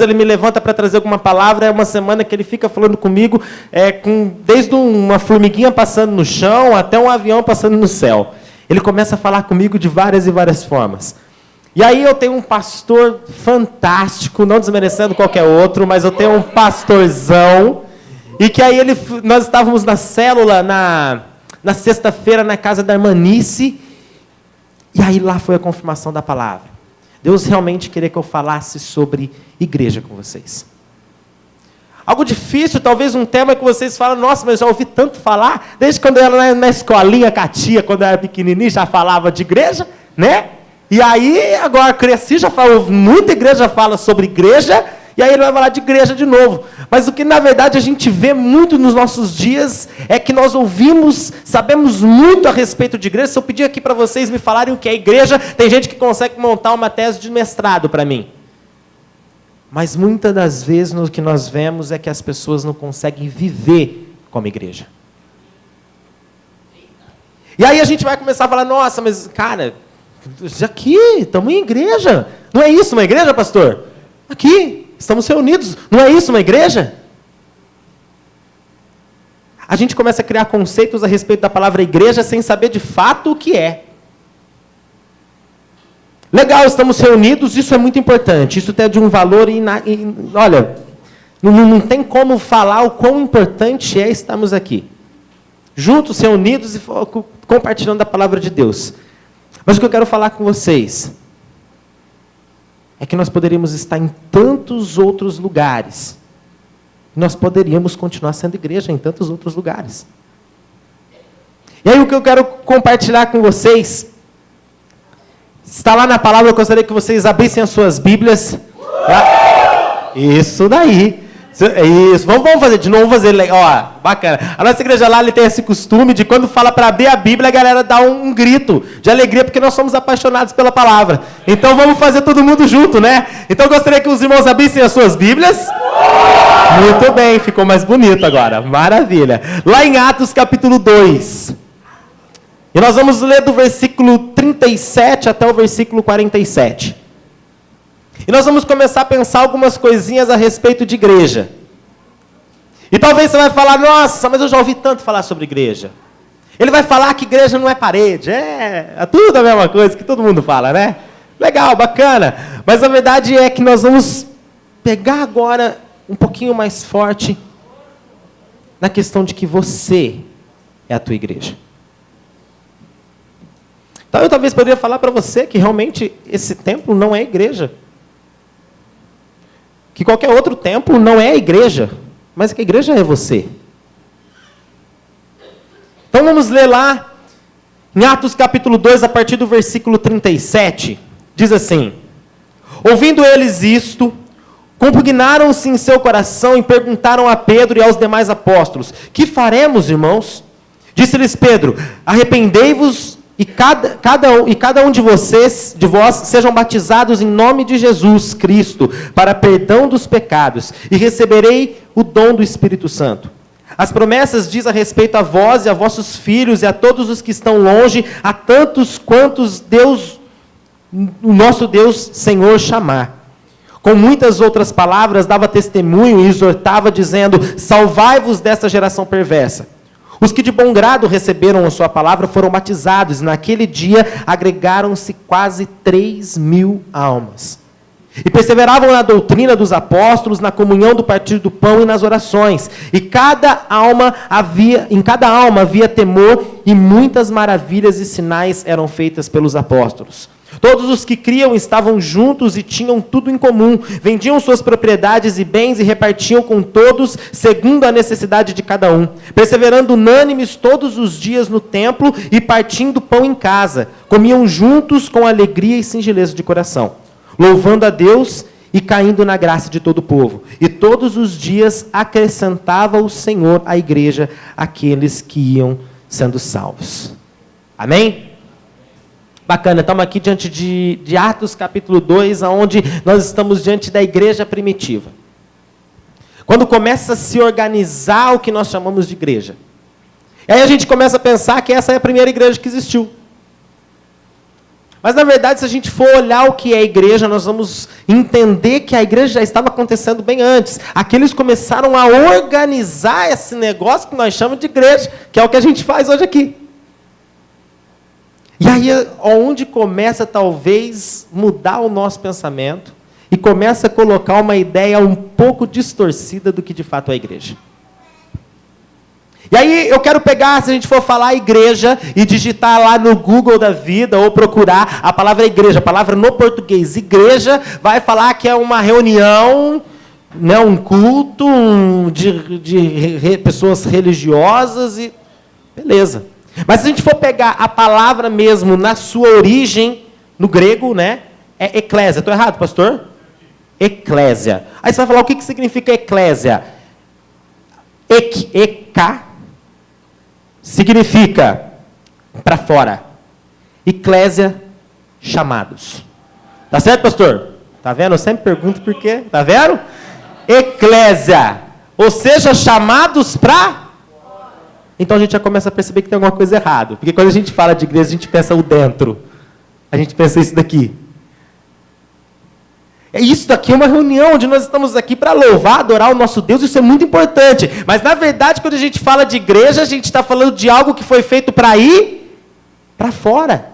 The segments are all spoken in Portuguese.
ele me levanta para trazer alguma palavra, é uma semana que ele fica falando comigo, desde uma formiguinha passando no chão até um avião passando no céu. Ele começa a falar comigo de várias e várias formas. E aí eu tenho um pastor fantástico, não desmerecendo qualquer outro, mas eu tenho um pastorzão, e que aí nós estávamos na célula, na sexta-feira, na casa da irmã Nice, e aí lá foi a confirmação da palavra. Deus realmente queria que eu falasse sobre igreja com vocês. Algo difícil, talvez um tema que vocês falam, nossa, mas eu já ouvi tanto falar, desde quando eu era na escolinha, com a tia, quando eu era pequenininho, já falava de igreja, né? E aí, agora cresci, já falo, muita igreja fala sobre igreja, e aí ele vai falar de igreja de novo. Mas o que, na verdade, a gente vê muito nos nossos dias, é que nós ouvimos, sabemos muito a respeito de igreja. Se eu pedir aqui para vocês me falarem o que é igreja, tem gente que consegue montar uma tese de mestrado para mim. Mas muitas das vezes, o que nós vemos é que as pessoas não conseguem viver como igreja. E aí a gente vai começar a falar, nossa, mas, cara, aqui, estamos em igreja. Não é isso uma igreja, pastor? Aqui, estamos reunidos. Não é isso uma igreja? A gente começa a criar conceitos a respeito da palavra igreja sem saber de fato o que é. Legal, estamos reunidos, isso é muito importante. Isso tem de um valor, olha, não tem como falar o quão importante é estarmos aqui. Juntos, reunidos e compartilhando a palavra de Deus. Mas o que eu quero falar com vocês é que nós poderíamos estar em tantos outros lugares. Nós poderíamos continuar sendo igreja em tantos outros lugares. E aí o que eu quero compartilhar com vocês está lá na palavra. Eu gostaria que vocês abrissem as suas Bíblias. Tá? Isso daí. Isso. Vamos fazer de novo, vamos fazer legal. Ó, bacana. A nossa igreja lá tem esse costume de quando fala para abrir a Bíblia, a galera dá um grito de alegria, porque nós somos apaixonados pela palavra. Então vamos fazer todo mundo junto, né? Então eu gostaria que os irmãos abrissem as suas Bíblias. Muito bem, ficou mais bonito agora. Maravilha. Lá em Atos capítulo 2. E nós vamos ler do versículo 37 até o versículo 47. E nós vamos começar a pensar algumas coisinhas a respeito de igreja. E talvez você vai falar, nossa, mas eu já ouvi tanto falar sobre igreja. Ele vai falar que igreja não é parede. É tudo a mesma coisa que todo mundo fala, né? Legal, bacana. Mas a verdade é que nós vamos pegar agora um pouquinho mais forte na questão de que você é a tua igreja. Então eu talvez poderia falar para você que realmente esse templo não é igreja. Que qualquer outro templo não é a igreja, mas que a igreja é você. Então vamos ler lá, em Atos capítulo 2, a partir do versículo 37, diz assim: ouvindo eles isto, compugnaram-se em seu coração e perguntaram a Pedro e aos demais apóstolos: que faremos, irmãos? Disse-lhes Pedro: arrependei-vos e cada um de vós sejam batizados em nome de Jesus Cristo para perdão dos pecados, e receberei o dom do Espírito Santo. As promessas diz a respeito a vós e a vossos filhos e a todos os que estão longe, a tantos quantos Deus, o nosso Deus Senhor, chamar. Com muitas outras palavras dava testemunho e exortava, dizendo: salvai-vos desta geração perversa. Os que de bom grado receberam a sua palavra foram batizados, e naquele dia agregaram-se quase 3.000 almas. E perseveravam na doutrina dos apóstolos, na comunhão do partir do pão e nas orações. E em cada alma havia temor, e muitas maravilhas e sinais eram feitas pelos apóstolos. Todos os que criam estavam juntos e tinham tudo em comum. Vendiam suas propriedades e bens e repartiam com todos, segundo a necessidade de cada um. Perseverando unânimes todos os dias no templo e partindo pão em casa. Comiam juntos com alegria e singeleza de coração, louvando a Deus e caindo na graça de todo o povo. E todos os dias acrescentava o Senhor à igreja aqueles que iam sendo salvos. Amém? Bacana, estamos aqui diante de Atos capítulo 2, onde nós estamos diante da igreja primitiva. Quando começa a se organizar o que nós chamamos de igreja. E aí a gente começa a pensar que essa é a primeira igreja que existiu. Mas, na verdade, se a gente for olhar o que é a igreja, nós vamos entender que a igreja já estava acontecendo bem antes. Aqui eles começaram a organizar esse negócio que nós chamamos de igreja, que é o que a gente faz hoje aqui. E aí é onde começa, talvez, mudar o nosso pensamento e começa a colocar uma ideia um pouco distorcida do que de fato é a igreja. E aí eu quero pegar, se a gente for falar igreja, e digitar lá no Google da vida, ou procurar a palavra igreja, a palavra no português, igreja, vai falar que é uma reunião, né, um culto de pessoas religiosas, e beleza. Mas se a gente for pegar a palavra mesmo na sua origem, no grego, né, é eclésia. Estou errado, pastor? Eclésia. Aí você vai falar o que significa eclésia. Eka significa para fora. Eclésia, chamados. Tá certo, pastor? Tá vendo? Eu sempre pergunto por quê. Tá vendo? Eclésia. Ou seja, chamados para... Então a gente já começa a perceber que tem alguma coisa errada. Porque quando a gente fala de igreja, a gente pensa o dentro. A gente pensa isso daqui. Isso daqui é uma reunião onde nós estamos aqui para louvar, adorar o nosso Deus, isso é muito importante. Mas, na verdade, quando a gente fala de igreja, a gente está falando de algo que foi feito para ir para fora.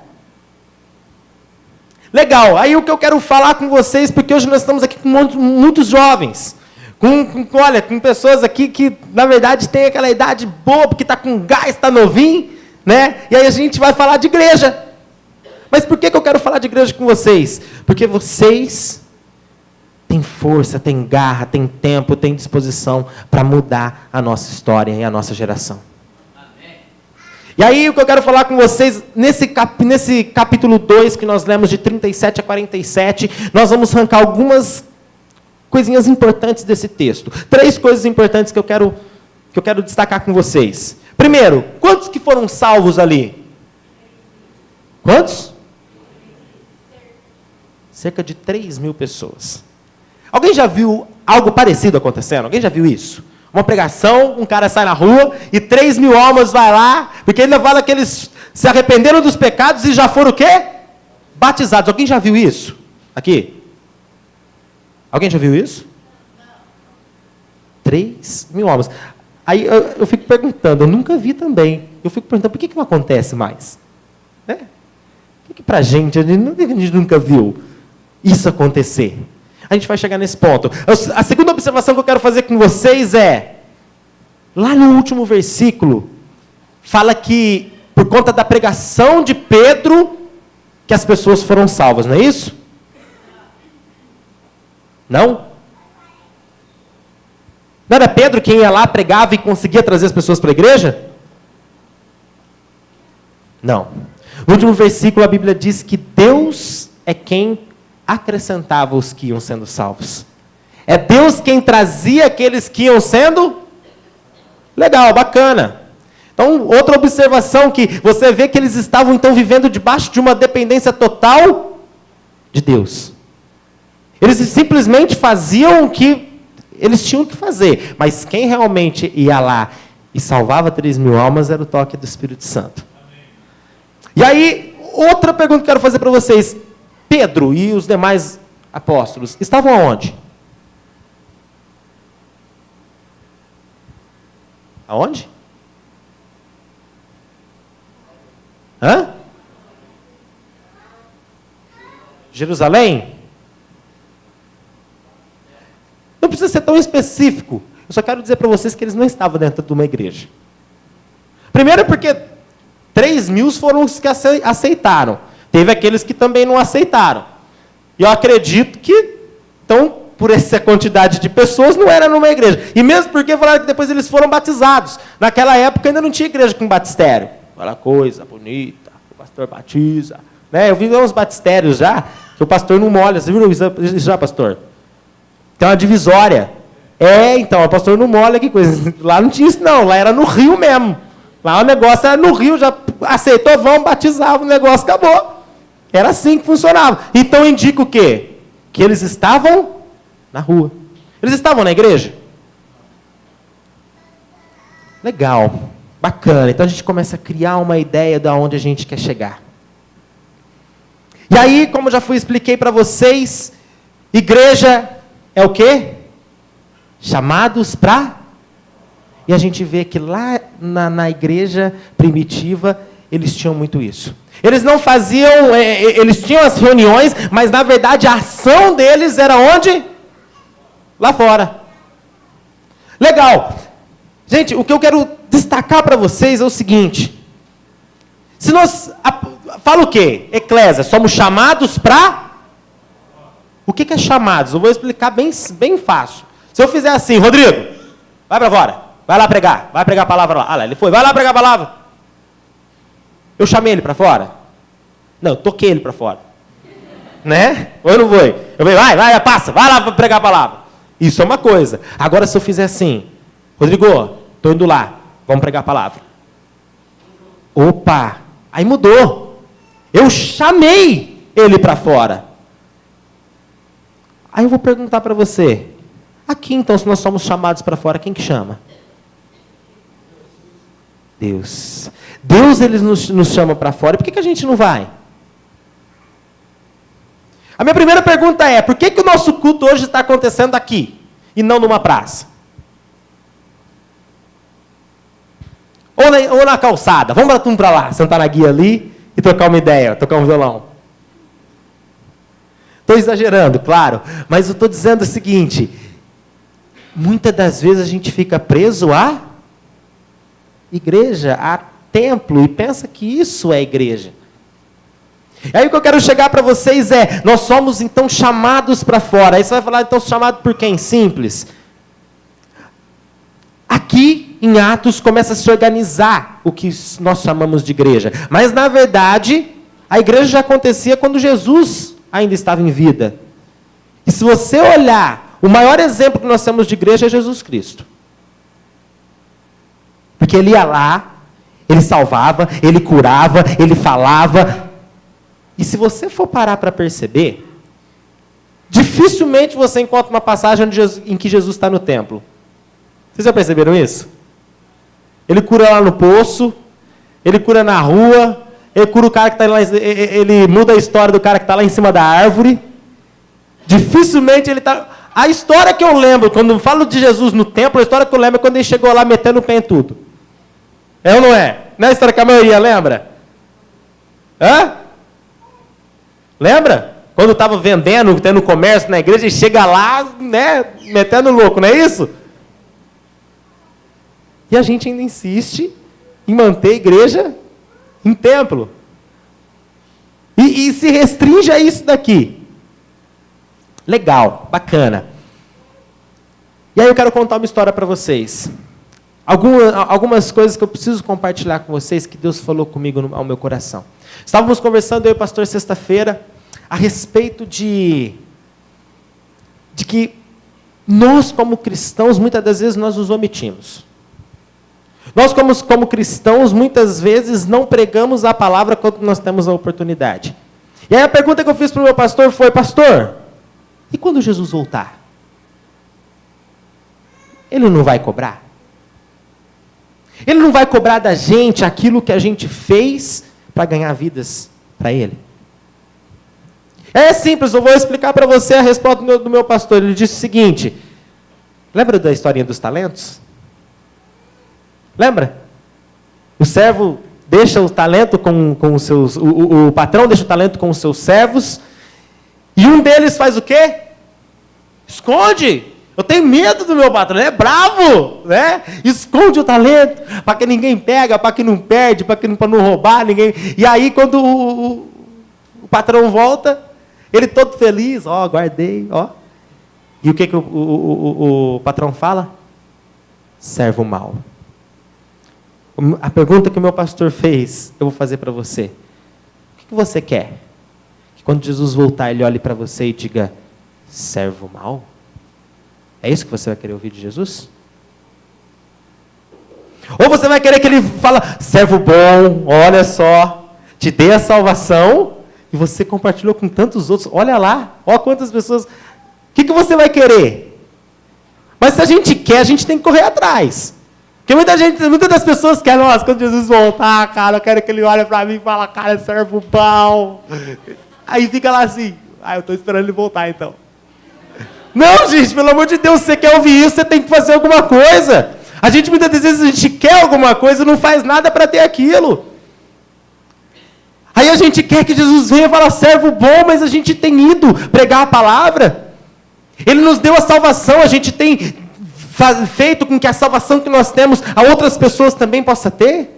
Legal, aí o que eu quero falar com vocês, porque hoje nós estamos aqui com muitos jovens, com pessoas aqui que, na verdade, tem aquela idade boa, porque está com gás, está novinho, né? E aí a gente vai falar de igreja. Mas por que eu quero falar de igreja com vocês? Porque vocês... tem força, tem garra, tem tempo, tem disposição para mudar a nossa história e a nossa geração. Amém. E aí o que eu quero falar com vocês, nesse capítulo 2, que nós lemos de 37 a 47, nós vamos arrancar algumas coisinhas importantes desse texto. 3 coisas importantes que eu quero destacar com vocês. Primeiro, quantos que foram salvos ali? Quantos? Cerca de 3.000 pessoas. Alguém já viu algo parecido acontecendo? Alguém já viu isso? Uma pregação, um cara sai na rua e 3.000 almas vai lá, porque ele fala que eles se arrependeram dos pecados e já foram o quê? Batizados. Alguém já viu isso? Aqui? Alguém já viu isso? 3.000 almas. Aí eu fico perguntando, eu nunca vi também. Eu fico perguntando, por que não acontece mais? Né? Por que pra gente, a gente nunca viu isso acontecer? A gente vai chegar nesse ponto. A segunda observação que eu quero fazer com vocês é, lá no último versículo, fala que, por conta da pregação de Pedro, que as pessoas foram salvas, não é isso? Não? Não era Pedro quem ia lá, pregava e conseguia trazer as pessoas para a igreja? Não. No último versículo, a Bíblia diz que Deus é quem acrescentava os que iam sendo salvos. É Deus quem trazia aqueles que iam sendo... Legal, bacana. Então, outra observação que você vê que eles estavam, então, vivendo debaixo de uma dependência total de Deus. Eles simplesmente faziam o que eles tinham que fazer. Mas quem realmente ia lá e salvava 3.000 almas era o toque do Espírito Santo. E aí, outra pergunta que eu quero fazer para vocês. Pedro e os demais apóstolos estavam aonde? Aonde? Hã? Jerusalém? Não precisa ser tão específico. Eu só quero dizer para vocês que eles não estavam dentro de uma igreja. Primeiro porque 3.000 foram os que aceitaram. Teve aqueles que também não aceitaram. E eu acredito que, então, por essa quantidade de pessoas, não era numa igreja. E mesmo porque falaram que depois eles foram batizados. Naquela época ainda não tinha igreja com batistério. Aquela coisa bonita, o pastor batiza. Né? Eu vi uns batistérios já, que o pastor não molha. Você viu isso já, pastor? Tem uma divisória. Então, o pastor não molha, que coisa. Lá não tinha isso não, lá era no rio mesmo. Lá o negócio era no rio, já aceitou, vamos, batizava, o negócio acabou. Era assim que funcionava. Então indica o quê? Que eles estavam na rua. Eles estavam na igreja? Legal, bacana. Então a gente começa a criar uma ideia de onde a gente quer chegar. E aí, como já expliquei para vocês, igreja é o quê? Chamados para... E a gente vê que lá na igreja primitiva, eles tinham muito isso. Eles não faziam, eles tinham as reuniões, mas na verdade a ação deles era onde? Lá fora. Legal. Gente, o que eu quero destacar para vocês é o seguinte. Se nós... Fala o quê? Eclésia, somos chamados para... O que é chamados? Eu vou explicar bem fácil. Se eu fizer assim, Rodrigo, vai para fora. Vai lá pregar. Vai pregar a palavra lá. Ah lá, ele foi. Vai lá pregar a palavra. Eu chamei ele para fora? Não, eu toquei ele para fora. Né? Ou eu não vou? Eu falei, vai, passa. Vai lá pregar a palavra. Isso é uma coisa. Agora, se eu fizer assim, Rodrigo, estou indo lá. Vamos pregar a palavra. Opa! Aí mudou. Eu chamei ele para fora. Aí eu vou perguntar para você. Aqui, então, se nós somos chamados para fora, quem que chama? Deus. Deus, ele nos chama para fora. E por que a gente não vai? A minha primeira pergunta é, por que o nosso culto hoje está acontecendo aqui e não numa praça? Ou na calçada. Vamos para lá, sentar na guia ali e trocar uma ideia, tocar um violão. Estou exagerando, claro, mas eu estou dizendo o seguinte, muitas das vezes a gente fica preso a igreja, a templo, e pensa que isso é igreja. E aí o que eu quero chegar para vocês é, nós somos então chamados para fora. Aí você vai falar, então chamado por quem? Simples. Aqui em Atos começa a se organizar o que nós chamamos de igreja. Mas na verdade, a igreja já acontecia quando Jesus ainda estava em vida. E se você olhar, o maior exemplo que nós temos de igreja é Jesus Cristo. Porque ele ia lá, ele salvava, ele curava, ele falava. E se você for parar para perceber, dificilmente você encontra uma passagem em que Jesus está no templo. Vocês já perceberam isso? Ele cura lá no poço, ele cura na rua, ele cura o cara que está lá, ele muda a história do cara que está lá em cima da árvore. Dificilmente ele está... A história que eu lembro, quando eu falo de Jesus no templo, a história que eu lembro é quando ele chegou lá metendo o pé em tudo. É ou não é? Não é a história que a maioria lembra? Hã? Lembra? Quando estava vendendo, tendo comércio na igreja, ele chega lá, né, metendo louco, não é isso? E a gente ainda insiste em manter a igreja em templo. E se restringe a isso daqui. Legal, bacana. E aí eu quero contar uma história para vocês. Algumas coisas que eu preciso compartilhar com vocês, que Deus falou comigo ao meu coração. Estávamos conversando, eu e o pastor, sexta-feira, a respeito de que nós, como cristãos, muitas das vezes nós nos omitimos. Nós, como cristãos, muitas vezes não pregamos a palavra quando nós temos a oportunidade. E aí a pergunta que eu fiz para o meu pastor foi, pastor, e quando Jesus voltar? Ele não vai cobrar? Ele não vai cobrar da gente aquilo que a gente fez para ganhar vidas para Ele? É simples, eu vou explicar para você a resposta do meu pastor. Ele disse o seguinte, lembra da historinha dos talentos? Lembra? O servo deixa o talento com os seus... O patrão deixa o talento com os seus servos. E um deles faz o quê? Esconde. Eu tenho medo do meu patrão, é bravo, né? Esconde o talento, para que ninguém pega, para que não perde, para não roubar ninguém. E aí, quando o patrão volta, ele todo feliz, ó, guardei, ó. E o que o patrão fala? Servo mau. A pergunta que o meu pastor fez, eu vou fazer para você. O que você quer? Que quando Jesus voltar, ele olhe para você e diga, servo mau? É isso que você vai querer ouvir de Jesus? Ou você vai querer que ele fale, servo bom, olha só, te dei a salvação, e você compartilhou com tantos outros, olha lá, olha quantas pessoas, o que você vai querer? Mas se a gente quer, a gente tem que correr atrás. Porque muitas das pessoas querem, nossa, quando Jesus voltar, cara, eu quero que ele olhe para mim e fale, cara, servo bom. Aí fica lá assim, eu estou esperando ele voltar então. Não, gente, pelo amor de Deus, se você quer ouvir isso, você tem que fazer alguma coisa. A gente, muitas vezes, a gente quer alguma coisa e não faz nada para ter aquilo. Aí a gente quer que Jesus venha e fale, servo bom, mas a gente tem ido pregar a palavra. Ele nos deu a salvação, a gente tem feito com que a salvação que nós temos, a outras pessoas também possam ter.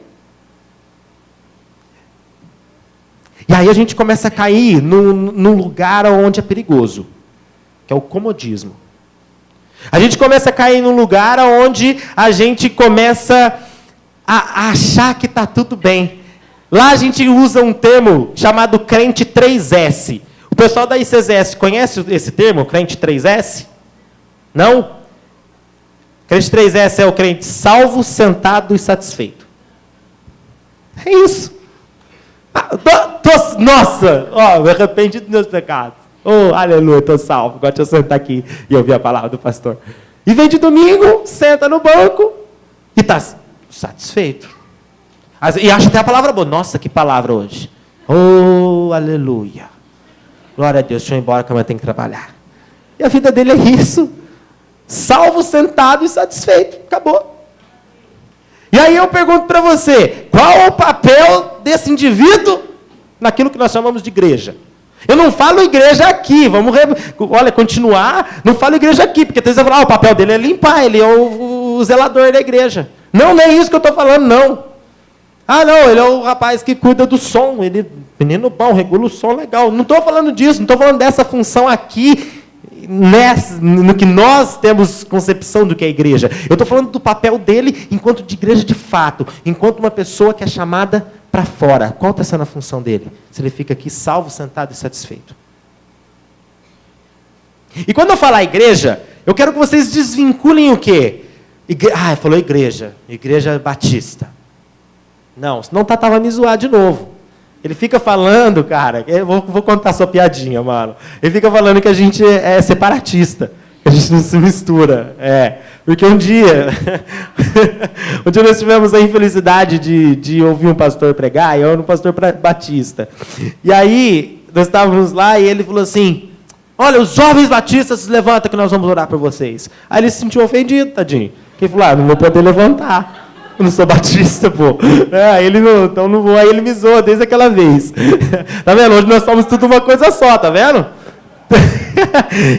E aí a gente começa a cair num lugar onde é perigoso, que é o comodismo. A gente começa a cair num lugar onde a gente começa a achar que está tudo bem. Lá a gente usa um termo chamado crente 3S. O pessoal da ICZS conhece esse termo, crente 3S? Não? Crente 3S é o crente salvo, sentado e satisfeito. É isso. Nossa, me arrependi dos meus pecados. Oh, aleluia, estou salvo. Agora deixa eu sentar aqui e ouvir a palavra do pastor. E vem de domingo, senta no banco e está satisfeito. E acha até a palavra boa. Nossa, que palavra hoje. Oh, aleluia. Glória a Deus, deixa eu ir embora que amanhã tem que trabalhar. E a vida dele é isso. Salvo, sentado e satisfeito. Acabou. E aí eu pergunto para você, qual é o papel desse indivíduo naquilo que nós chamamos de igreja? Eu não falo igreja aqui, continuar, não falo igreja aqui, porque tem gente que vai falar, o papel dele é limpar, ele é o zelador da igreja. Não é isso que eu estou falando, não. Não, ele é o rapaz que cuida do som, menino bom, regula o som legal. Não estou falando disso, não estou falando dessa função aqui, no que nós temos concepção do que é igreja. Eu estou falando do papel dele enquanto de igreja de fato, enquanto uma pessoa que é chamada para fora. Qual está sendo a função dele? Se ele fica aqui salvo, sentado e satisfeito. E quando eu falar igreja, eu quero que vocês desvinculem o quê? Falou igreja batista. Não, senão o Tata vai me zoar de novo. Ele fica falando, cara, eu vou contar sua piadinha, mano. Ele fica falando que a gente é separatista, que a gente não se mistura. Porque um dia nós tivemos a infelicidade de ouvir um pastor pregar, e eu era um pastor batista. E aí, nós estávamos lá e ele falou assim, olha, os jovens batistas se levantam que nós vamos orar por vocês. Aí ele se sentiu ofendido, tadinho. Ele falou, não vou poder levantar. Eu não sou batista, pô. Então não vou. Aí ele me zoa desde aquela vez. Tá vendo? Hoje nós somos tudo uma coisa só, tá vendo?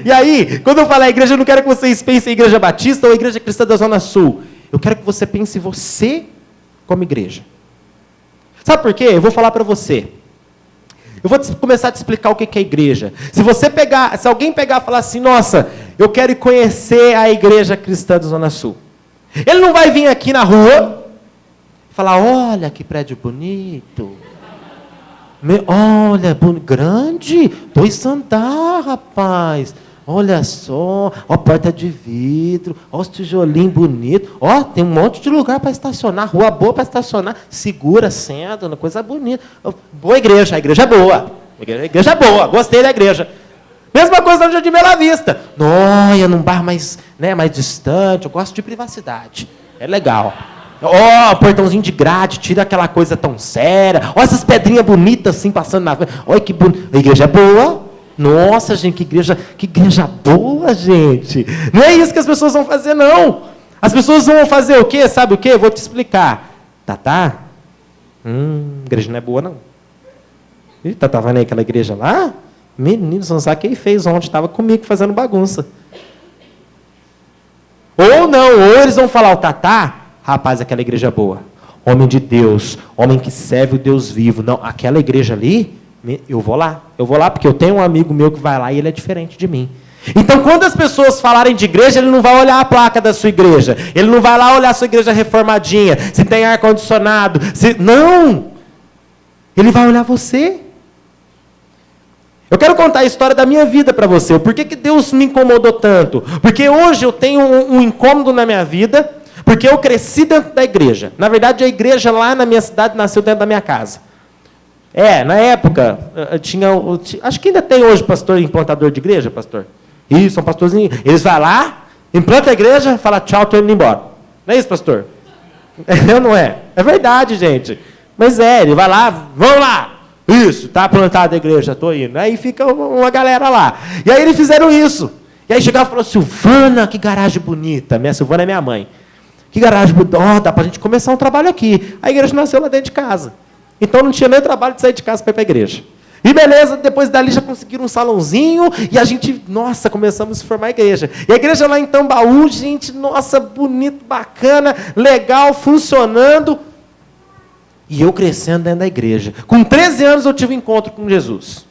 E aí, quando eu falar igreja, eu não quero que vocês pensem em igreja batista ou igreja cristã da Zona Sul. Eu quero que você pense você como igreja. Sabe por quê? Eu vou falar para você. Eu vou começar a te explicar o que é igreja. Se alguém pegar e falar assim, nossa, eu quero conhecer a igreja cristã da Zona Sul. Ele não vai vir aqui na rua e falar, olha que prédio bonito. Olha, grande, 2 andares, rapaz. Olha só, porta de vidro, os tijolinhos bonitos. Tem um monte de lugar para estacionar, rua boa para estacionar, segura, senta, uma coisa bonita. Boa igreja, a igreja é boa. A igreja é boa, gostei da igreja. Mesma coisa no Jardim Bela Vista. Olha, num bar mais distante, eu gosto de privacidade. É legal. Portãozinho de grade, tira aquela coisa tão séria. Essas pedrinhas bonitas assim, passando na frente. Olha que bonito. A igreja é boa. Nossa, gente, que igreja boa, gente. Não é isso que as pessoas vão fazer, não. As pessoas vão fazer o quê? Sabe o quê? Eu vou te explicar. Tatá? Igreja não é boa, não. Tatá vai naquela igreja lá? Menino, você não sabe o que ele fez ontem, estava comigo fazendo bagunça. Ou eles vão falar, o Tatá, rapaz, aquela igreja boa. Homem de Deus, homem que serve o Deus vivo. Não, aquela igreja ali, eu vou lá, porque eu tenho um amigo meu que vai lá e ele é diferente de mim. Então, quando as pessoas falarem de igreja, ele não vai olhar a placa da sua igreja. Ele não vai lá olhar a sua igreja reformadinha, se tem ar-condicionado. Não! Ele vai olhar você. Eu quero contar a história da minha vida para você. Por que Deus me incomodou tanto? Porque hoje eu tenho um incômodo na minha vida, porque eu cresci dentro da igreja. Na verdade, a igreja lá na minha cidade nasceu dentro da minha casa. Na época, acho que ainda tem hoje pastor implantador de igreja, pastor. Isso, são pastorzinhos. Eles vão lá, implanta a igreja, fala tchau, estou indo embora. Não é isso, pastor? Não é? É verdade, gente. Mas ele vai lá, vamos lá. Isso, tá plantada a igreja, tô indo. Aí fica uma galera lá. E aí eles fizeram isso. E aí chegava e falou, Silvana, que garagem bonita. Minha Silvana é minha mãe. Que garagem bonita. Ó, dá pra gente começar um trabalho aqui. A igreja nasceu lá dentro de casa. Então não tinha nem trabalho de sair de casa para ir para a igreja. E beleza, depois dali já conseguiram um salãozinho e a gente, nossa, começamos a formar a igreja. E a igreja lá em Tambaú, gente, nossa, bonito, bacana, legal, funcionando. E eu crescendo dentro da igreja. Com 13 anos eu tive um encontro com Jesus.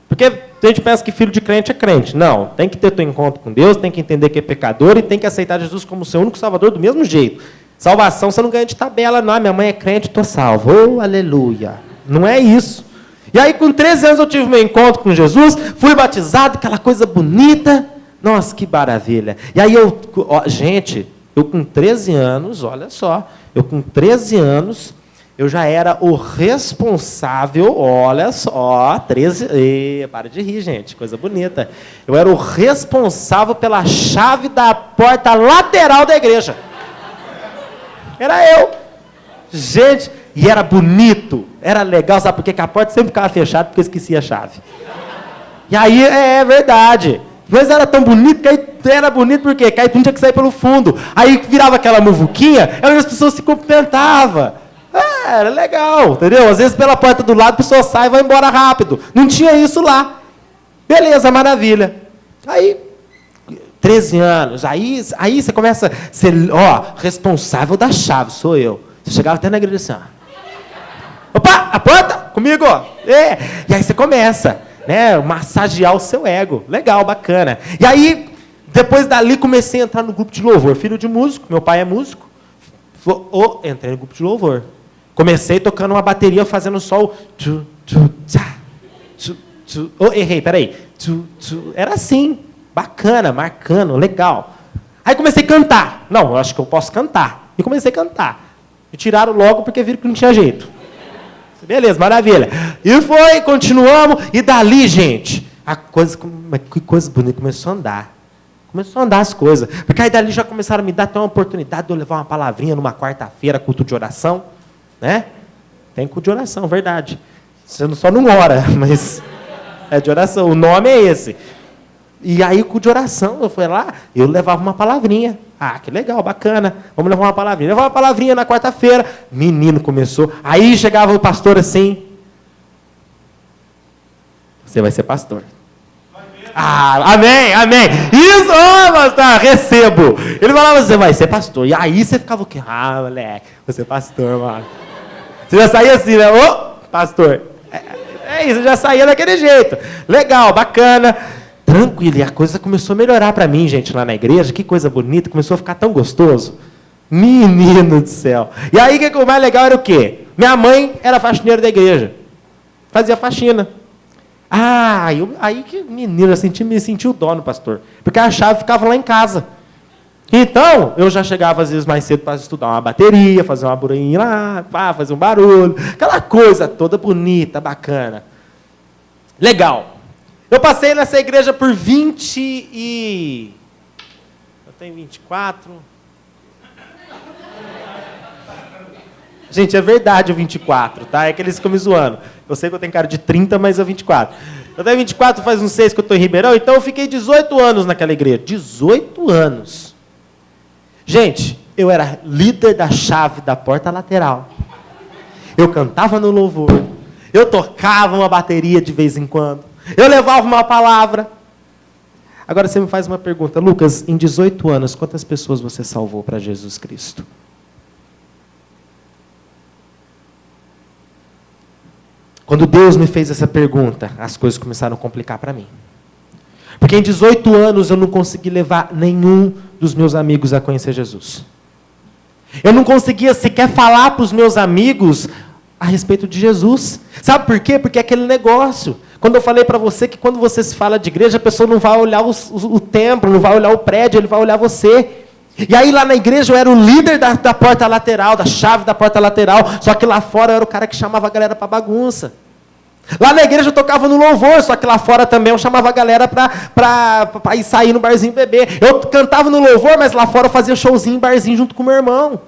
Porque a gente pensa que filho de crente é crente. Não, tem que ter teu encontro com Deus, tem que entender que é pecador e tem que aceitar Jesus como seu único salvador do mesmo jeito. Salvação você não ganha de tabela, não. Minha mãe é crente, estou salvo. Oh, aleluia. Não é isso. E aí, com 13 anos, eu tive meu encontro com Jesus, fui batizado, aquela coisa bonita. Nossa, que maravilha. E aí, gente, eu com 13 anos, olha só, eu com 13 anos, eu já era o responsável, olha só, 13... para de rir, gente, coisa bonita. Eu era o responsável pela chave da porta lateral da igreja. Era eu. Gente, e era bonito, era legal, sabe por quê? Porque a porta sempre ficava fechada porque eu esquecia a chave. E aí, é verdade. Mas era tão bonito, que aí era bonito por quê? Porque aí tu tinha que sair pelo fundo. Aí virava aquela muvuquinha, aí as pessoas se cumprimentavam. Era legal, entendeu? Às vezes pela porta do lado a pessoa sai e vai embora rápido. Não tinha isso lá. Beleza, maravilha. Aí, 13 anos, aí você começa a ser, responsável da chave, sou eu. Você chegava até na igreja assim, opa, a porta, comigo, E aí você começa, né, massagear o seu ego, legal, bacana. E aí, depois dali, comecei a entrar no grupo de louvor, filho de músico, meu pai é músico, entrei no grupo de louvor. Comecei tocando uma bateria, fazendo só o... errei, peraí. Era assim, bacana, marcando, legal. Aí comecei a cantar. Não, eu acho que eu posso cantar. E comecei a cantar. Me tiraram logo porque viram que não tinha jeito. Beleza, maravilha. E foi, continuamos. E dali, gente, que coisa bonita, começou a andar. Começou a andar as coisas. Porque aí dali já começaram a me dar até uma oportunidade de eu levar uma palavrinha numa quarta-feira, culto de oração. Né? Tem culto de oração, verdade. Você só não ora, mas é de oração. O nome é esse. E aí, culto de oração, eu fui lá, eu levava uma palavrinha. Ah, que legal, bacana. Vamos levar uma palavrinha. Levava uma palavrinha na quarta-feira. Menino, começou. Aí chegava o pastor assim. Você vai ser pastor. Ah, amém, amém. Isso, pastor, recebo. Ele falava, você vai ser pastor. E aí você ficava o quê? Ah, moleque, vou ser pastor, mano. Você já saía assim, né? Pastor. É isso, já saía daquele jeito. Legal, bacana. Tranquilo. E a coisa começou a melhorar para mim, gente, lá na igreja. Que coisa bonita. Começou a ficar tão gostoso. Menino do céu. E aí, o mais legal era o quê? Minha mãe era faxineira da igreja. Fazia faxina. Aí que menino, eu me senti o dono, pastor. Porque a chave ficava lá em casa. Então, eu já chegava às vezes mais cedo para estudar uma bateria, fazer uma burinha lá, fazer um barulho, aquela coisa toda bonita, bacana. Legal. Eu passei nessa igreja por 20 e... Eu tenho 24. Gente, é verdade o 24, tá? É que eles ficam me zoando. Eu sei que eu tenho cara de 30, mas é 24. Eu tenho 24, faz uns 6 que eu estou em Ribeirão, então eu fiquei 18 anos naquela igreja. 18 anos. Gente, eu era líder da chave da porta lateral. Eu cantava no louvor. Eu tocava uma bateria de vez em quando. Eu levava uma palavra. Agora você me faz uma pergunta. Lucas, em 18 anos, quantas pessoas você salvou para Jesus Cristo? Quando Deus me fez essa pergunta, as coisas começaram a complicar para mim. Porque em 18 anos eu não consegui levar nenhum dos meus amigos a conhecer Jesus. Eu não conseguia sequer falar para os meus amigos a respeito de Jesus. Sabe por quê? Porque é aquele negócio. Quando eu falei para você que quando você se fala de igreja, a pessoa não vai olhar o templo, não vai olhar o prédio, ele vai olhar você. E aí lá na igreja eu era o líder da porta lateral, da chave da porta lateral, só que lá fora eu era o cara que chamava a galera para bagunça. Lá na igreja eu tocava no louvor, só que lá fora também eu chamava a galera para ir sair no barzinho beber. Eu cantava no louvor, mas lá fora eu fazia showzinho em barzinho junto com o meu irmão.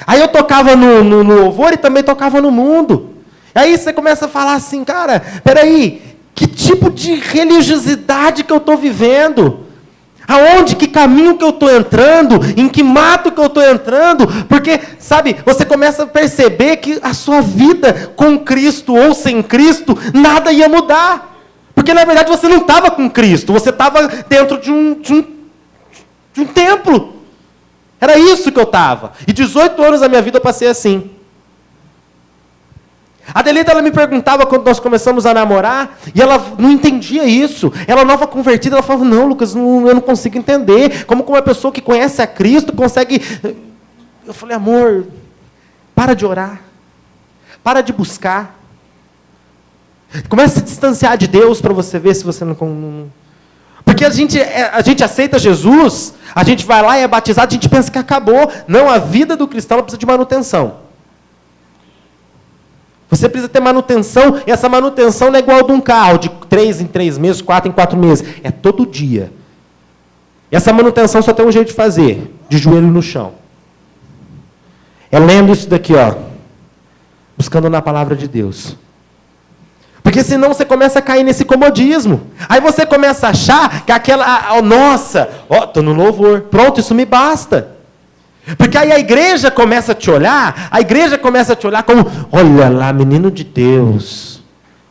Aí eu tocava no louvor e também tocava no mundo. Aí você começa a falar assim, cara, peraí, que tipo de religiosidade que eu estou vivendo? Aonde, que caminho que eu estou entrando? Em que mato que eu estou entrando? Porque, sabe, você começa a perceber que a sua vida com Cristo ou sem Cristo, nada ia mudar. Porque, na verdade, você não estava com Cristo, você estava dentro de um templo. Era isso que eu estava. E 18 anos da minha vida eu passei assim. A Delita, ela me perguntava quando nós começamos a namorar, e ela não entendia isso. Ela nova convertida, ela falava, não, Lucas, eu não consigo entender. Como que uma pessoa que conhece a Cristo consegue... Eu falei, amor, para de orar. Para de buscar. Começa a se distanciar de Deus para você ver se você não... Porque a gente aceita Jesus, a gente vai lá e é batizado, a gente pensa que acabou. Não, a vida do cristão precisa de manutenção. Você precisa ter manutenção, e essa manutenção não é igual a de um carro, de 3 em 3 meses, 4 em 4 meses. É todo dia. E essa manutenção só tem um jeito de fazer, de joelho no chão. É lendo isso daqui, ó. Buscando na palavra de Deus. Porque senão você começa a cair nesse comodismo. Aí você começa a achar que aquela... nossa, estou no louvor. Pronto, isso me basta. Porque aí a igreja começa a te olhar como, olha lá, menino de Deus.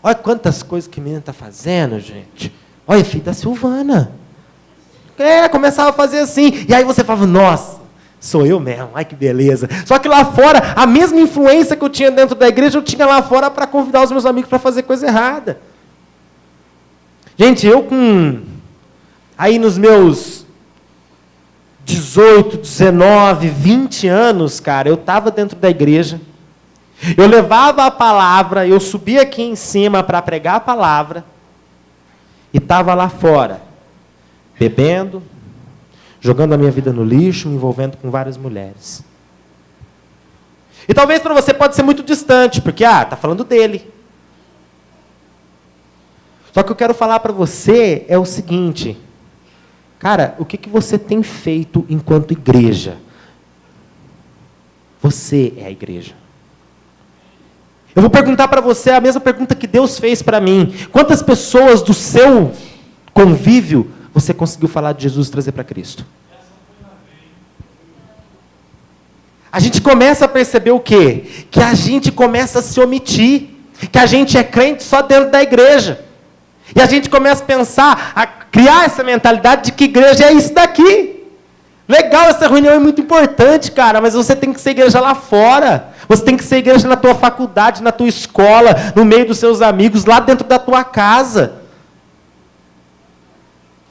Olha quantas coisas que o menino está fazendo, gente. Olha, filho da Silvana. Começava a fazer assim. E aí você falava, nossa, sou eu mesmo, ai que beleza. Só que lá fora, a mesma influência que eu tinha dentro da igreja, eu tinha lá fora para convidar os meus amigos para fazer coisa errada. Gente, eu aí nos meus 18, 19, 20 anos, cara, eu estava dentro da igreja, eu levava a palavra, eu subia aqui em cima para pregar a palavra, e estava lá fora, bebendo, jogando a minha vida no lixo, me envolvendo com várias mulheres. E talvez para você pode ser muito distante, porque, está falando dele. Só que eu quero falar para você é o seguinte... Cara, o que você tem feito enquanto igreja? Você é a igreja. Eu vou perguntar para você a mesma pergunta que Deus fez para mim. Quantas pessoas do seu convívio você conseguiu falar de Jesus e trazer para Cristo? A gente começa a perceber o quê? Que a gente começa a se omitir. Que a gente é crente só dentro da igreja. E a gente começa a pensar, a criar essa mentalidade de que igreja é isso daqui. Legal, essa reunião é muito importante, cara, mas você tem que ser igreja lá fora. Você tem que ser igreja na tua faculdade, na tua escola, no meio dos seus amigos, lá dentro da tua casa.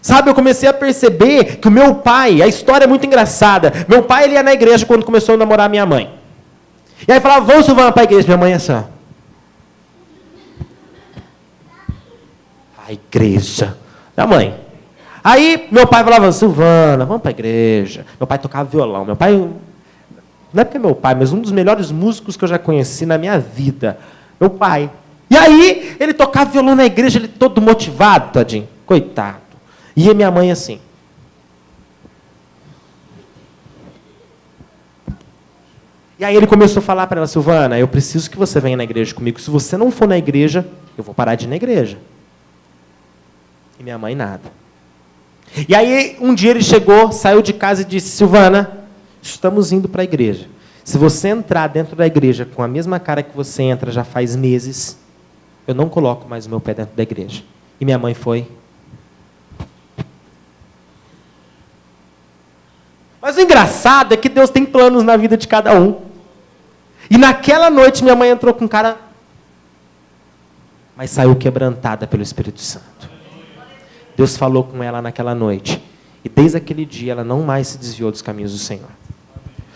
Sabe, eu comecei a perceber que o meu pai, a história é muito engraçada. Meu pai, ele ia na igreja quando começou a namorar minha mãe. E aí falava, vamos, Silvana, para a igreja. Minha mãe é assim, a igreja. Da mãe. Aí, meu pai falava, Silvana, vamos para a igreja. Meu pai tocava violão. Meu pai, não é porque é meu pai, mas um dos melhores músicos que eu já conheci na minha vida. Meu pai. E aí, ele tocava violão na igreja, ele todo motivado, tadinho. Coitado. E a minha mãe assim. E aí ele começou a falar para ela, Silvana, eu preciso que você venha na igreja comigo. Se você não for na igreja, eu vou parar de ir na igreja. E minha mãe nada. E aí, um dia ele chegou, saiu de casa e disse, Silvana, estamos indo para a igreja. Se você entrar dentro da igreja com a mesma cara que você entra já faz meses, eu não coloco mais o meu pé dentro da igreja. E minha mãe foi. Mas o engraçado é que Deus tem planos na vida de cada um. E naquela noite minha mãe entrou com cara, mas saiu quebrantada pelo Espírito Santo. Deus falou com ela naquela noite. E desde aquele dia ela não mais se desviou dos caminhos do Senhor.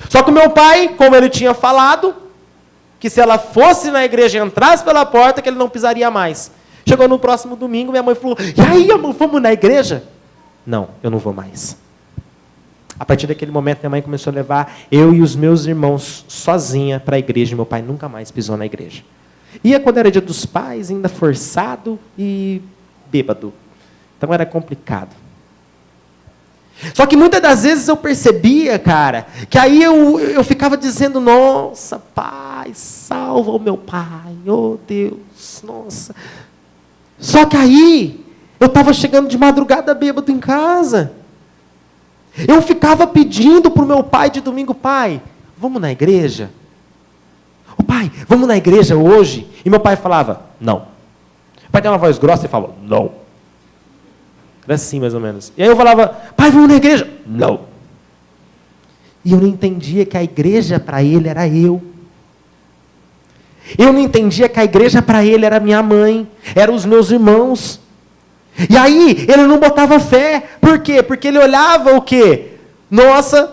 Só que o meu pai, como ele tinha falado, que se ela fosse na igreja e entrasse pela porta, que ele não pisaria mais. Chegou no próximo domingo, minha mãe falou, e aí, amor, vamos na igreja? Não, eu não vou mais. A partir daquele momento, minha mãe começou a levar eu e os meus irmãos sozinha para a igreja. Meu pai nunca mais pisou na igreja. Ia quando era dia dos pais, ainda forçado e bêbado. Então era complicado. Só que muitas das vezes eu percebia, cara, que aí eu ficava dizendo, nossa, Pai, salva o meu pai, oh Deus, nossa. Só que aí, eu estava chegando de madrugada bêbado em casa. Eu ficava pedindo para o meu pai de domingo, pai, vamos na igreja? Ô pai, vamos na igreja hoje? E meu pai falava, não. O pai tem uma voz grossa e falava, não. Era assim, mais ou menos. E aí eu falava, pai, vamos na igreja? Não. E eu não entendia que a igreja para ele era eu. Eu não entendia que a igreja para ele era minha mãe, eram os meus irmãos. E aí, ele não botava fé. Por quê? Porque ele olhava o quê? Nossa,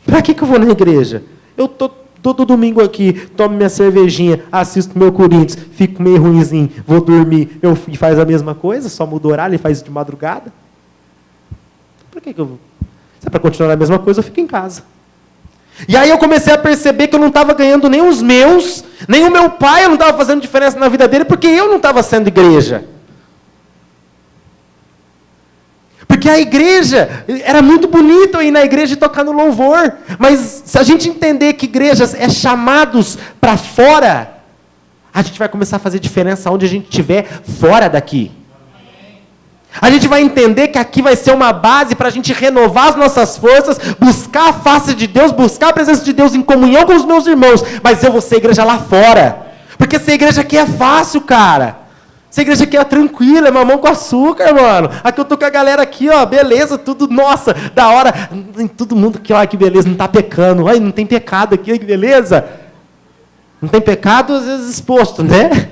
para que eu vou na igreja? Eu estou todo domingo aqui, tomo minha cervejinha, assisto meu Corinthians, fico meio ruinzinho, vou dormir. Eu faz a mesma coisa, só muda o horário, ele faz de madrugada. Por que eu vou? Se é para continuar a mesma coisa, eu fico em casa. E aí eu comecei a perceber que eu não estava ganhando nem os meus, nem o meu pai, eu não estava fazendo diferença na vida dele, porque eu não estava sendo igreja. Porque a igreja, era muito bonito eu ir na igreja e tocar no louvor, mas se a gente entender que igrejas é chamados para fora, a gente vai começar a fazer diferença onde a gente estiver fora daqui. A gente vai entender que aqui vai ser uma base para a gente renovar as nossas forças, buscar a face de Deus, buscar a presença de Deus em comunhão com os meus irmãos, mas eu vou ser igreja lá fora, porque ser igreja aqui é fácil, cara. Essa igreja aqui é tranquila, é mamão com açúcar, mano. Aqui eu tô com a galera aqui, ó, beleza, tudo, nossa, da hora. Todo mundo aqui, ó, que beleza, não tá pecando. Ai, não tem pecado aqui, que beleza. Não tem pecado, às vezes exposto, né?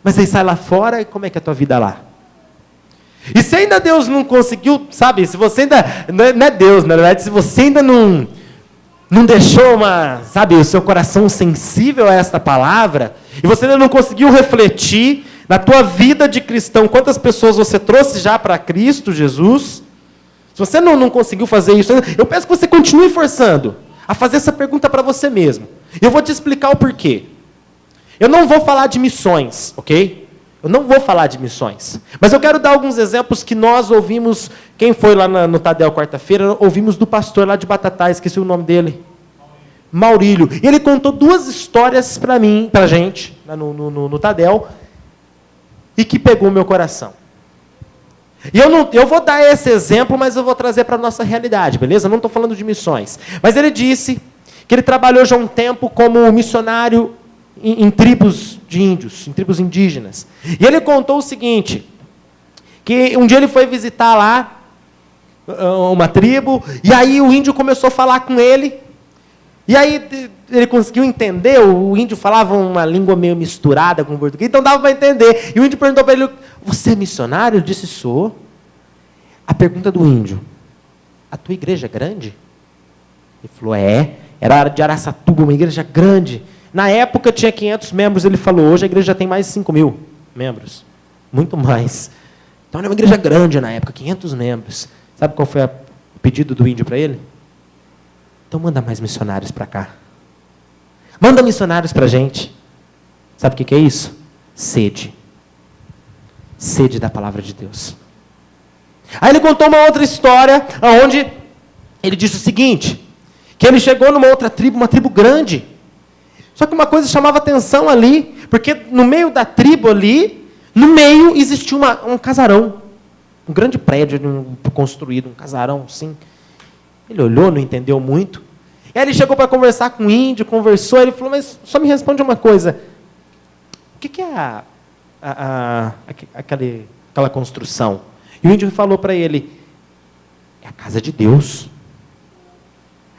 Mas aí sai lá fora, e como é que é a tua vida lá? E se ainda Deus não conseguiu, sabe, se você ainda, não é Deus, na verdade, se você ainda não deixou o seu coração sensível a esta palavra, e você ainda não conseguiu refletir na tua vida de cristão, quantas pessoas você trouxe já para Cristo Jesus, se você não conseguiu fazer isso, eu peço que você continue forçando a fazer essa pergunta para você mesmo. Eu vou te explicar o porquê. Eu não vou falar de missões, ok? Eu não vou falar de missões. Mas eu quero dar alguns exemplos que nós ouvimos. Quem foi lá no Tadel quarta-feira, ouvimos do pastor lá de Batatais, esqueci o nome dele. Maurílio. E ele contou 2 histórias para mim, para a gente, lá no Tadel, e que pegou o meu coração. E eu vou dar esse exemplo, mas eu vou trazer para a nossa realidade, beleza? Eu não estou falando de missões. Mas ele disse que ele trabalhou já um tempo como missionário em tribos de índios, em tribos indígenas. E ele contou o seguinte, que um dia ele foi visitar lá uma tribo, e aí o índio começou a falar com ele, e aí ele conseguiu entender, o índio falava uma língua meio misturada com o português, então dava para entender. E o índio perguntou para ele, você é missionário? Ele disse, sou. A pergunta do índio, a tua igreja é grande? Ele falou, era de Araçatuba, uma igreja grande. Na época tinha 500 membros, ele falou, hoje a igreja já tem mais de 5.000 membros. Muito mais. Então era uma igreja grande na época, 500 membros. Sabe qual foi o pedido do índio para ele? Então manda mais missionários para cá. Manda missionários para a gente. Sabe o que é isso? Sede. Sede da palavra de Deus. Aí ele contou uma outra história, onde ele disse o seguinte, que ele chegou numa outra tribo, uma tribo grande. Só que uma coisa chamava atenção ali, porque no meio da tribo ali, no meio existia um casarão. Um grande prédio construído, um casarão assim. Ele olhou, não entendeu muito. E aí ele chegou para conversar com o índio, conversou, ele falou, mas só me responde uma coisa. O que é aquela construção? E o índio falou para ele, é a casa de Deus.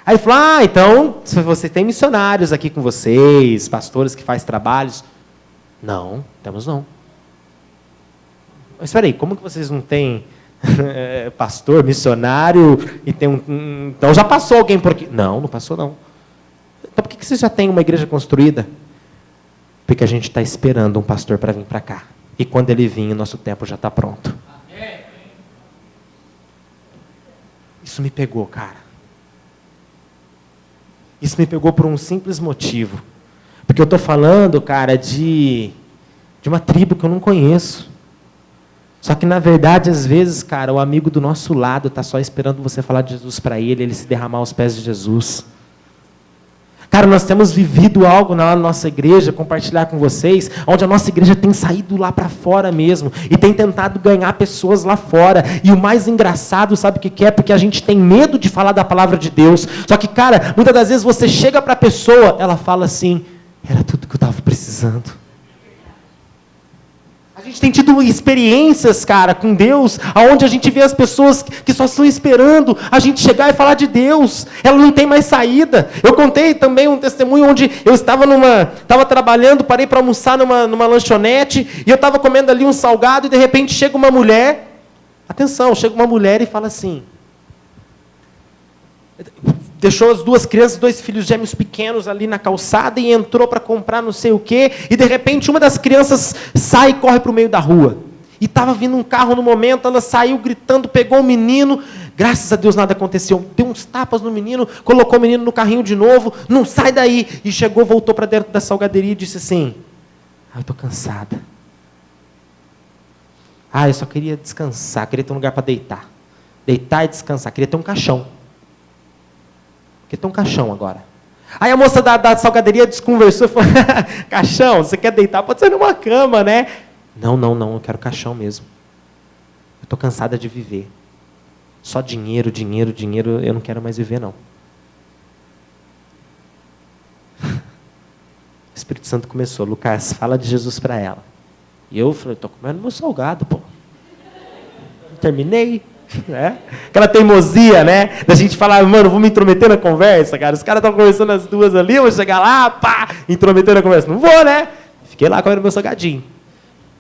Aí ele falou, então, se você tem missionários aqui com vocês, pastores que fazem trabalhos. Não, temos não. Mas espera aí, como que vocês não têm pastor, missionário, e tem então já passou alguém por aqui? Não passou não. Então por que vocês já têm uma igreja construída? Porque a gente está esperando um pastor para vir para cá. E quando ele vir, o nosso tempo já está pronto. Isso me pegou, cara. Isso me pegou por um simples motivo. Porque eu estou falando, cara, de uma tribo que eu não conheço. Só que, na verdade, às vezes, cara, o amigo do nosso lado está só esperando você falar de Jesus para ele se derramar aos pés de Jesus. Cara, nós temos vivido algo na nossa igreja, compartilhar com vocês, onde a nossa igreja tem saído lá para fora mesmo, e tem tentado ganhar pessoas lá fora. E o mais engraçado, sabe o que é? Porque a gente tem medo de falar da palavra de Deus. Só que, cara, muitas das vezes você chega para a pessoa, ela fala assim, era tudo que eu estava precisando. A gente tem tido experiências, cara, com Deus, onde a gente vê as pessoas que só estão esperando a gente chegar e falar de Deus. Ela não tem mais saída. Eu contei também um testemunho onde eu estava trabalhando, parei para almoçar numa lanchonete, e eu estava comendo ali um salgado, e de repente chega uma mulher, atenção, chega uma mulher e fala assim, deixou as duas crianças, 2 filhos gêmeos pequenos ali na calçada e entrou para comprar não sei o quê, e de repente uma das crianças sai e corre para o meio da rua. E estava vindo um carro no momento, ela saiu gritando, pegou o menino, graças a Deus nada aconteceu, deu uns tapas no menino, colocou o menino no carrinho de novo, não sai daí, e chegou, voltou para dentro da salgaderia e disse assim, eu estou cansada. Eu só queria descansar, queria ter um lugar para deitar e descansar, queria ter um caixão. Porque tem um caixão agora. Aí a moça da salgaderia desconversou e falou, caixão, você quer deitar? Pode ser numa cama, né? Não, eu quero caixão mesmo. Eu estou cansada de viver. Só dinheiro, eu não quero mais viver, não. O Espírito Santo começou, Lucas, fala de Jesus para ela. E eu falei, estou comendo meu salgado, pô. Terminei. Né? Aquela teimosia, né? Da gente falar, mano, vou me intrometer na conversa, cara. Os caras estão conversando as duas ali, eu vou chegar lá, pá, intrometer na conversa. Não vou, né? Fiquei lá comendo meu salgadinho.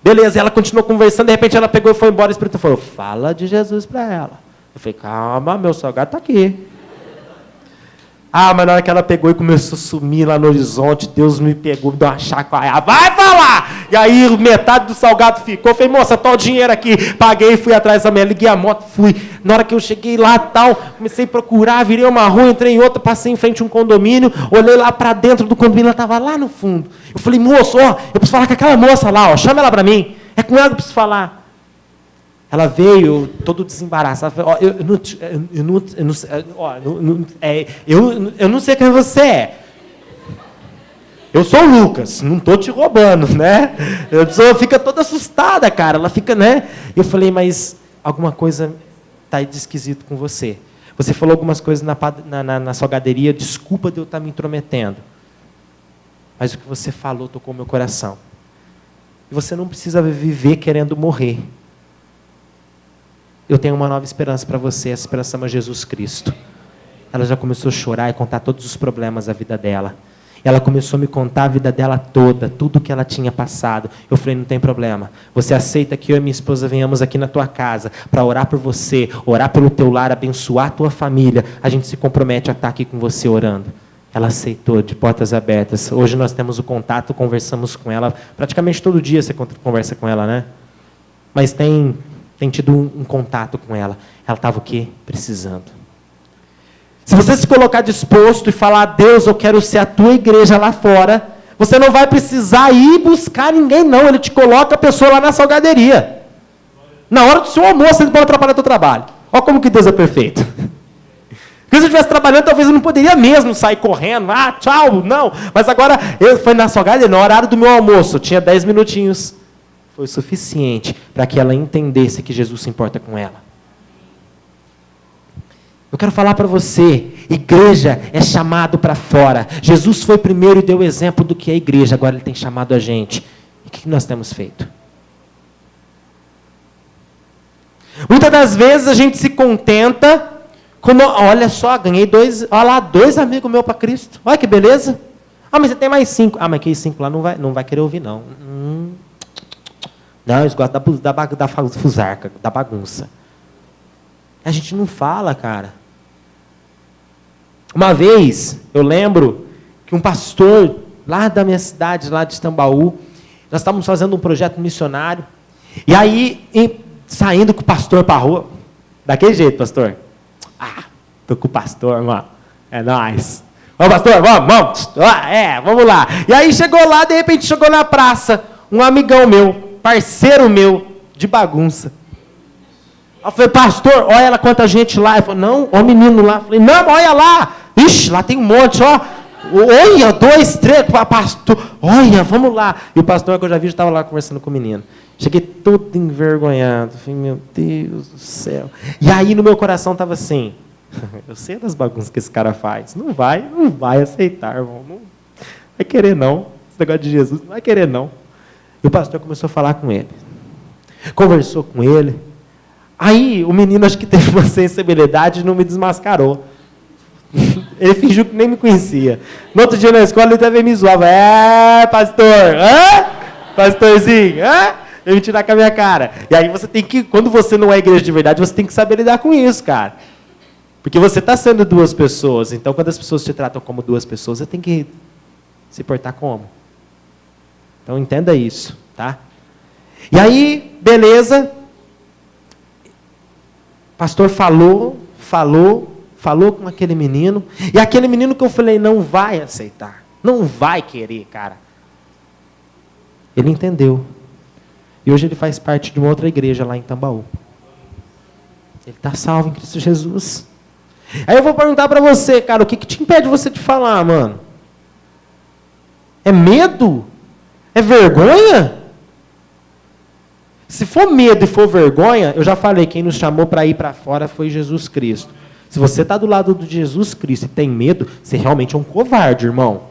Beleza, ela continuou conversando, de repente ela pegou e foi embora. O Espírito falou, fala de Jesus para ela. Eu falei, calma, meu salgado está aqui. Mas na hora que ela pegou e começou a sumir lá no horizonte, Deus me pegou, me deu uma chacoalhada. Vai falar! E aí metade do salgado ficou. Eu falei, moça, tá o dinheiro aqui. Paguei, fui atrás da mulher, liguei a moto, fui. Na hora que eu cheguei lá tal, comecei a procurar, virei uma rua, entrei em outra, passei em frente a um condomínio, olhei lá para dentro do condomínio, ela estava lá no fundo. Eu falei, moço, eu preciso falar com aquela moça lá, chama ela para mim. É com ela que eu preciso falar. Ela veio todo desembaraçada. Eu não sei quem você é. Eu sou o Lucas, não estou te roubando, né? A pessoa fica toda assustada, cara. Ela fica, né? Eu falei, mas alguma coisa está de esquisito com você. Você falou algumas coisas na salgaderia, desculpa de eu estar me intrometendo. Mas o que você falou tocou meu coração. E você não precisa viver querendo morrer. Eu tenho uma nova esperança para você, essa esperança chama Jesus Cristo. Ela já começou a chorar e contar todos os problemas da vida dela. Ela começou a me contar a vida dela toda, tudo que ela tinha passado. Eu falei, não tem problema. Você aceita que eu e minha esposa venhamos aqui na tua casa para orar por você, orar pelo teu lar, abençoar a tua família. A gente se compromete a estar aqui com você orando. Ela aceitou, de portas abertas. Hoje nós temos o contato, conversamos com ela. Praticamente todo dia você conversa com ela, né? Mas tem tido um contato com ela. Ela estava o quê? Precisando. Se você se colocar disposto e falar, Deus, eu quero ser a tua igreja lá fora, você não vai precisar ir buscar ninguém, não. Ele te coloca a pessoa lá na salgaderia. Na hora do seu almoço, ele pode atrapalhar o teu trabalho. Olha como que Deus é perfeito. Porque se eu estivesse trabalhando, talvez eu não poderia mesmo sair correndo. Tchau, não. Mas agora, eu fui na salgaderia, no horário do meu almoço, eu tinha 10 minutinhos. Foi o suficiente para que ela entendesse que Jesus se importa com ela. Eu quero falar para você, igreja é chamado para fora. Jesus foi primeiro e deu exemplo do que é a igreja, agora ele tem chamado a gente. E o que nós temos feito? Muitas das vezes a gente se contenta, olha só, ganhei 2 amigos meus para Cristo. Olha que beleza. Mas você tem mais 5. Mas aqueles 5 lá não vai querer ouvir, não. Não, eles gostam da fusarca, da bagunça. A gente não fala, cara. Uma vez, eu lembro que um pastor lá da minha cidade, lá de Tambaú, nós estávamos fazendo um projeto missionário, e aí, saindo com o pastor para a rua, daquele jeito, pastor. Tô com o pastor, mano. É nóis. Vamos, pastor, vamos. Vamos lá. E aí chegou lá, de repente chegou na praça, um amigão meu, parceiro meu, de bagunça. Eu falei, pastor, olha quanta gente lá. Ele falou, não, ó o menino lá. Eu falei, não, olha lá. Ixi, lá tem um monte, ó. Olha, 2, 3, pastor. Olha, vamos lá. E o pastor que eu já vi, estava lá conversando com o menino. Cheguei todo envergonhado. Falei, meu Deus do céu. E aí no meu coração estava assim, eu sei das bagunças que esse cara faz. Não vai aceitar, irmão. Não vai querer não. Esse negócio de Jesus, não vai querer não. E o pastor começou a falar com ele. Conversou com ele. Aí o menino acho que teve uma sensibilidade e não me desmascarou. Ele fingiu que nem me conhecia. No outro dia na escola ele também me zoava. Pastor, pastorzinho, ele me tirar com a minha cara. E aí você tem que, quando você não é igreja de verdade, você tem que saber lidar com isso, cara. Porque você está sendo duas pessoas. Então quando as pessoas te tratam como duas pessoas, você tem que se portar como? Então entenda isso, tá? E aí, beleza. O pastor falou com aquele menino. E aquele menino que eu falei, não vai aceitar. Não vai querer, cara. Ele entendeu. E hoje ele faz parte de uma outra igreja lá em Tambaú. Ele está salvo em Cristo Jesus. Aí eu vou perguntar para você, cara, o que te impede você de falar, mano? É medo? É vergonha? Se for medo e for vergonha, eu já falei, quem nos chamou para ir para fora foi Jesus Cristo. Se você está do lado de Jesus Cristo e tem medo, você realmente é um covarde, irmão.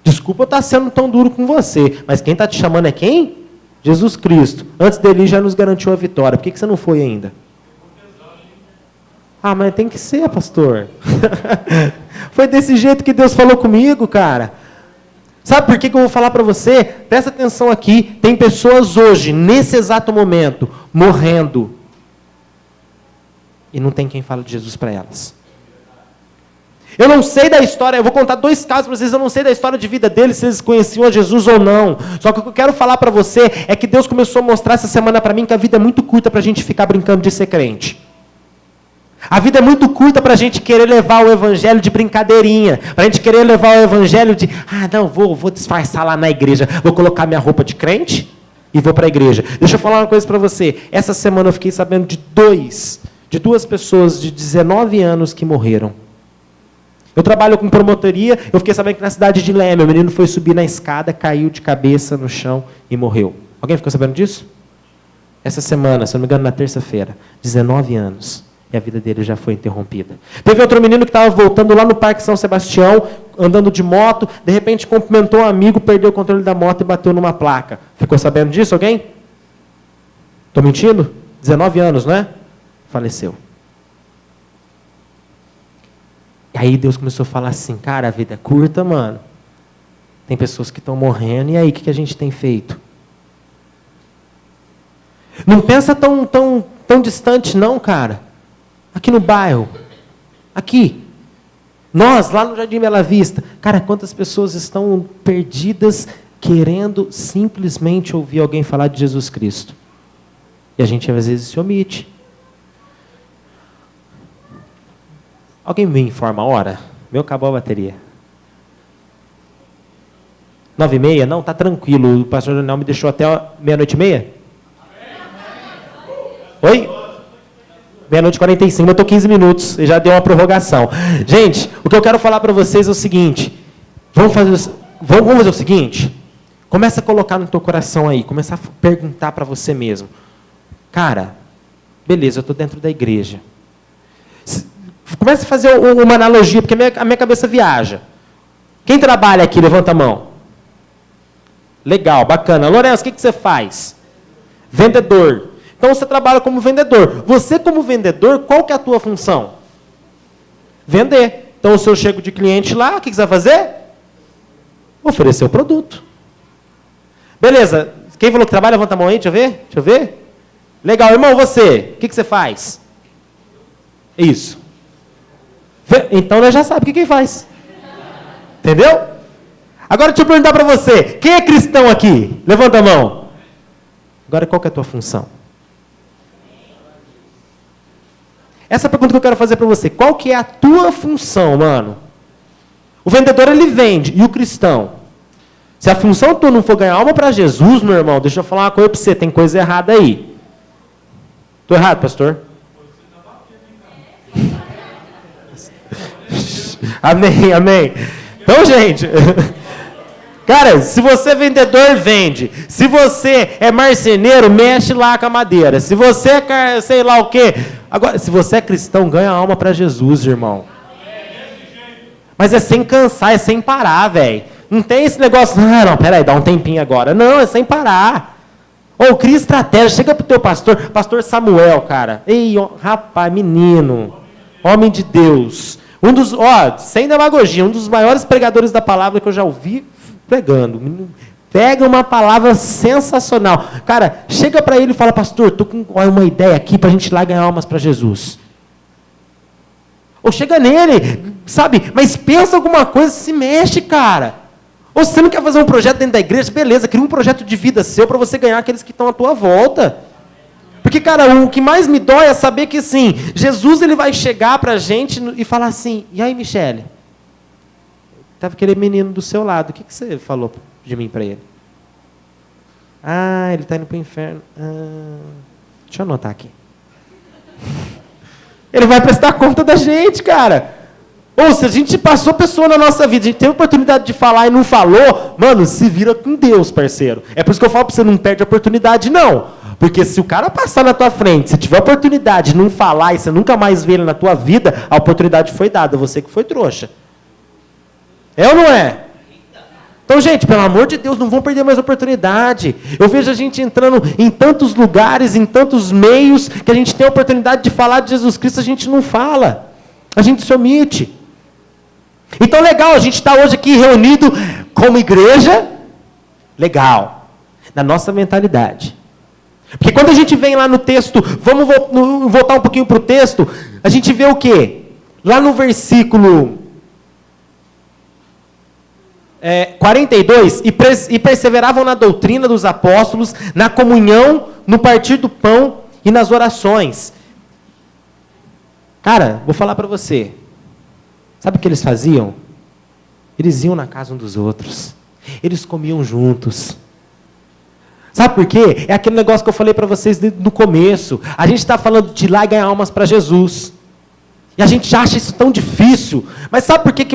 Desculpa eu estar sendo tão duro com você, mas quem está te chamando é quem? Jesus Cristo. Antes dele já nos garantiu a vitória. Por que você não foi ainda? Ah, mas tem que ser, pastor. Foi desse jeito que Deus falou comigo, cara. Sabe por que eu vou falar para você? Presta atenção aqui. Tem pessoas hoje, nesse exato momento, morrendo. E não tem quem fale de Jesus para elas. Eu não sei da história, eu vou contar 2 casos para vocês, eu não sei da história de vida deles, se eles conheciam a Jesus ou não. Só que o que eu quero falar para você é que Deus começou a mostrar essa semana para mim que a vida é muito curta para a gente ficar brincando de ser crente. A vida é muito curta para a gente querer levar o evangelho de brincadeirinha, para a gente querer levar o evangelho de, vou disfarçar lá na igreja, vou colocar minha roupa de crente e vou para a igreja. Deixa eu falar uma coisa para você, essa semana eu fiquei sabendo de 2 pessoas de 19 anos que morreram. Eu trabalho com promotoria, eu fiquei sabendo que na cidade de Leme, o menino foi subir na escada, caiu de cabeça no chão e morreu. Alguém ficou sabendo disso? Essa semana, se não me engano, na terça-feira, 19 anos. E a vida dele já foi interrompida. Teve outro menino que estava voltando lá no Parque São Sebastião, andando de moto, de repente cumprimentou um amigo, perdeu o controle da moto e bateu numa placa. Ficou sabendo disso, alguém? Estou mentindo? 19 anos, não é? Faleceu. E aí Deus começou a falar assim, cara, a vida é curta, mano. Tem pessoas que estão morrendo, e aí, o que a gente tem feito? Não pensa tão distante não, cara. Aqui no bairro. Aqui. Nós, lá no Jardim Bela Vista. Cara, quantas pessoas estão perdidas, querendo simplesmente ouvir alguém falar de Jesus Cristo. E a gente, às vezes, se omite. Alguém me informa a hora? Meu, acabou a bateria. 9h30? Não, tá tranquilo. O pastor Daniel me deixou até 00:30? Oi? 00:45, eu estou 15 minutos. E já deu uma prorrogação. Gente, o que eu quero falar para vocês é o seguinte. Vamos fazer o seguinte. Começa a colocar no teu coração aí. Começa a perguntar para você mesmo. Cara, beleza, eu estou dentro da igreja. Começa a fazer uma analogia, porque a minha cabeça viaja. Quem trabalha aqui, levanta a mão. Legal, bacana. Lourenço, o que você faz? Vendedor. Então você trabalha como vendedor. Você como vendedor, qual que é a tua função? Vender. Então se eu chego de cliente lá, o que você vai fazer? Oferecer o produto. Beleza. Quem falou que trabalha, levanta a mão aí, deixa eu ver. Legal, irmão, você, o que você faz? Isso. Então nós já sabemos o que faz. Entendeu? Agora deixa eu perguntar para você, quem é cristão aqui? Levanta a mão. Agora qual que é a tua função? Essa pergunta que eu quero fazer para você, qual que é a tua função, mano? O vendedor, ele vende, e o cristão? Se a função tua não for ganhar alma para Jesus, meu irmão, deixa eu falar uma coisa para você, tem coisa errada aí. Estou errado, pastor? Amém, amém. Então, gente, cara, se você é vendedor, vende. Se você é marceneiro, mexe lá com a madeira. Se você é sei lá o quê. Agora, se você é cristão, ganha alma para Jesus, irmão. Mas é sem cansar, é sem parar, velho. Não tem esse negócio, não, peraí, dá um tempinho agora. Não, é sem parar. Ou cria estratégia, chega pro teu pastor Samuel, cara. Ei, rapaz, menino, homem de Deus. Sem demagogia, um dos maiores pregadores da palavra que eu já ouvi pregando. Pega uma palavra sensacional. Cara, chega para ele e fala, pastor, tô com uma ideia aqui para a gente ir lá ganhar almas para Jesus. Ou chega nele, sabe? Mas pensa alguma coisa, se mexe, cara. Ou se você não quer fazer um projeto dentro da igreja, beleza, cria um projeto de vida seu para você ganhar aqueles que estão à tua volta. Porque, cara, o que mais me dói é saber que, assim, Jesus ele vai chegar para a gente e falar assim, e aí, Michele? Estava aquele menino do seu lado, o que você falou de mim para ele? Ah, ele está indo para o inferno. Deixa eu anotar aqui. Ele vai prestar conta da gente, cara. Ou se a gente passou pessoa na nossa vida, a gente teve a oportunidade de falar e não falou, mano, se vira com Deus, parceiro. É por isso que eu falo para você, não perde a oportunidade, não. Porque se o cara passar na tua frente, se tiver a oportunidade de não falar e você nunca mais vê ele na tua vida, a oportunidade foi dada, você que foi trouxa. É ou não é? Então, gente, pelo amor de Deus, não vão perder mais oportunidade. Eu vejo a gente entrando em tantos lugares, em tantos meios, que a gente tem a oportunidade de falar de Jesus Cristo, a gente não fala. A gente se omite. Então, legal, a gente está hoje aqui reunido como igreja, legal, na nossa mentalidade. Porque quando a gente vem lá no texto, vamos voltar um pouquinho para o texto, a gente vê o quê? Lá no versículo 42, e perseveravam na doutrina dos apóstolos, na comunhão, no partir do pão e nas orações. Cara, vou falar para você. Sabe o que eles faziam? Eles iam na casa um dos outros. Eles comiam juntos. Sabe por quê? É aquele negócio que eu falei para vocês no começo. A gente está falando de ir lá e ganhar almas para Jesus. E a gente já acha isso tão difícil. Mas sabe por que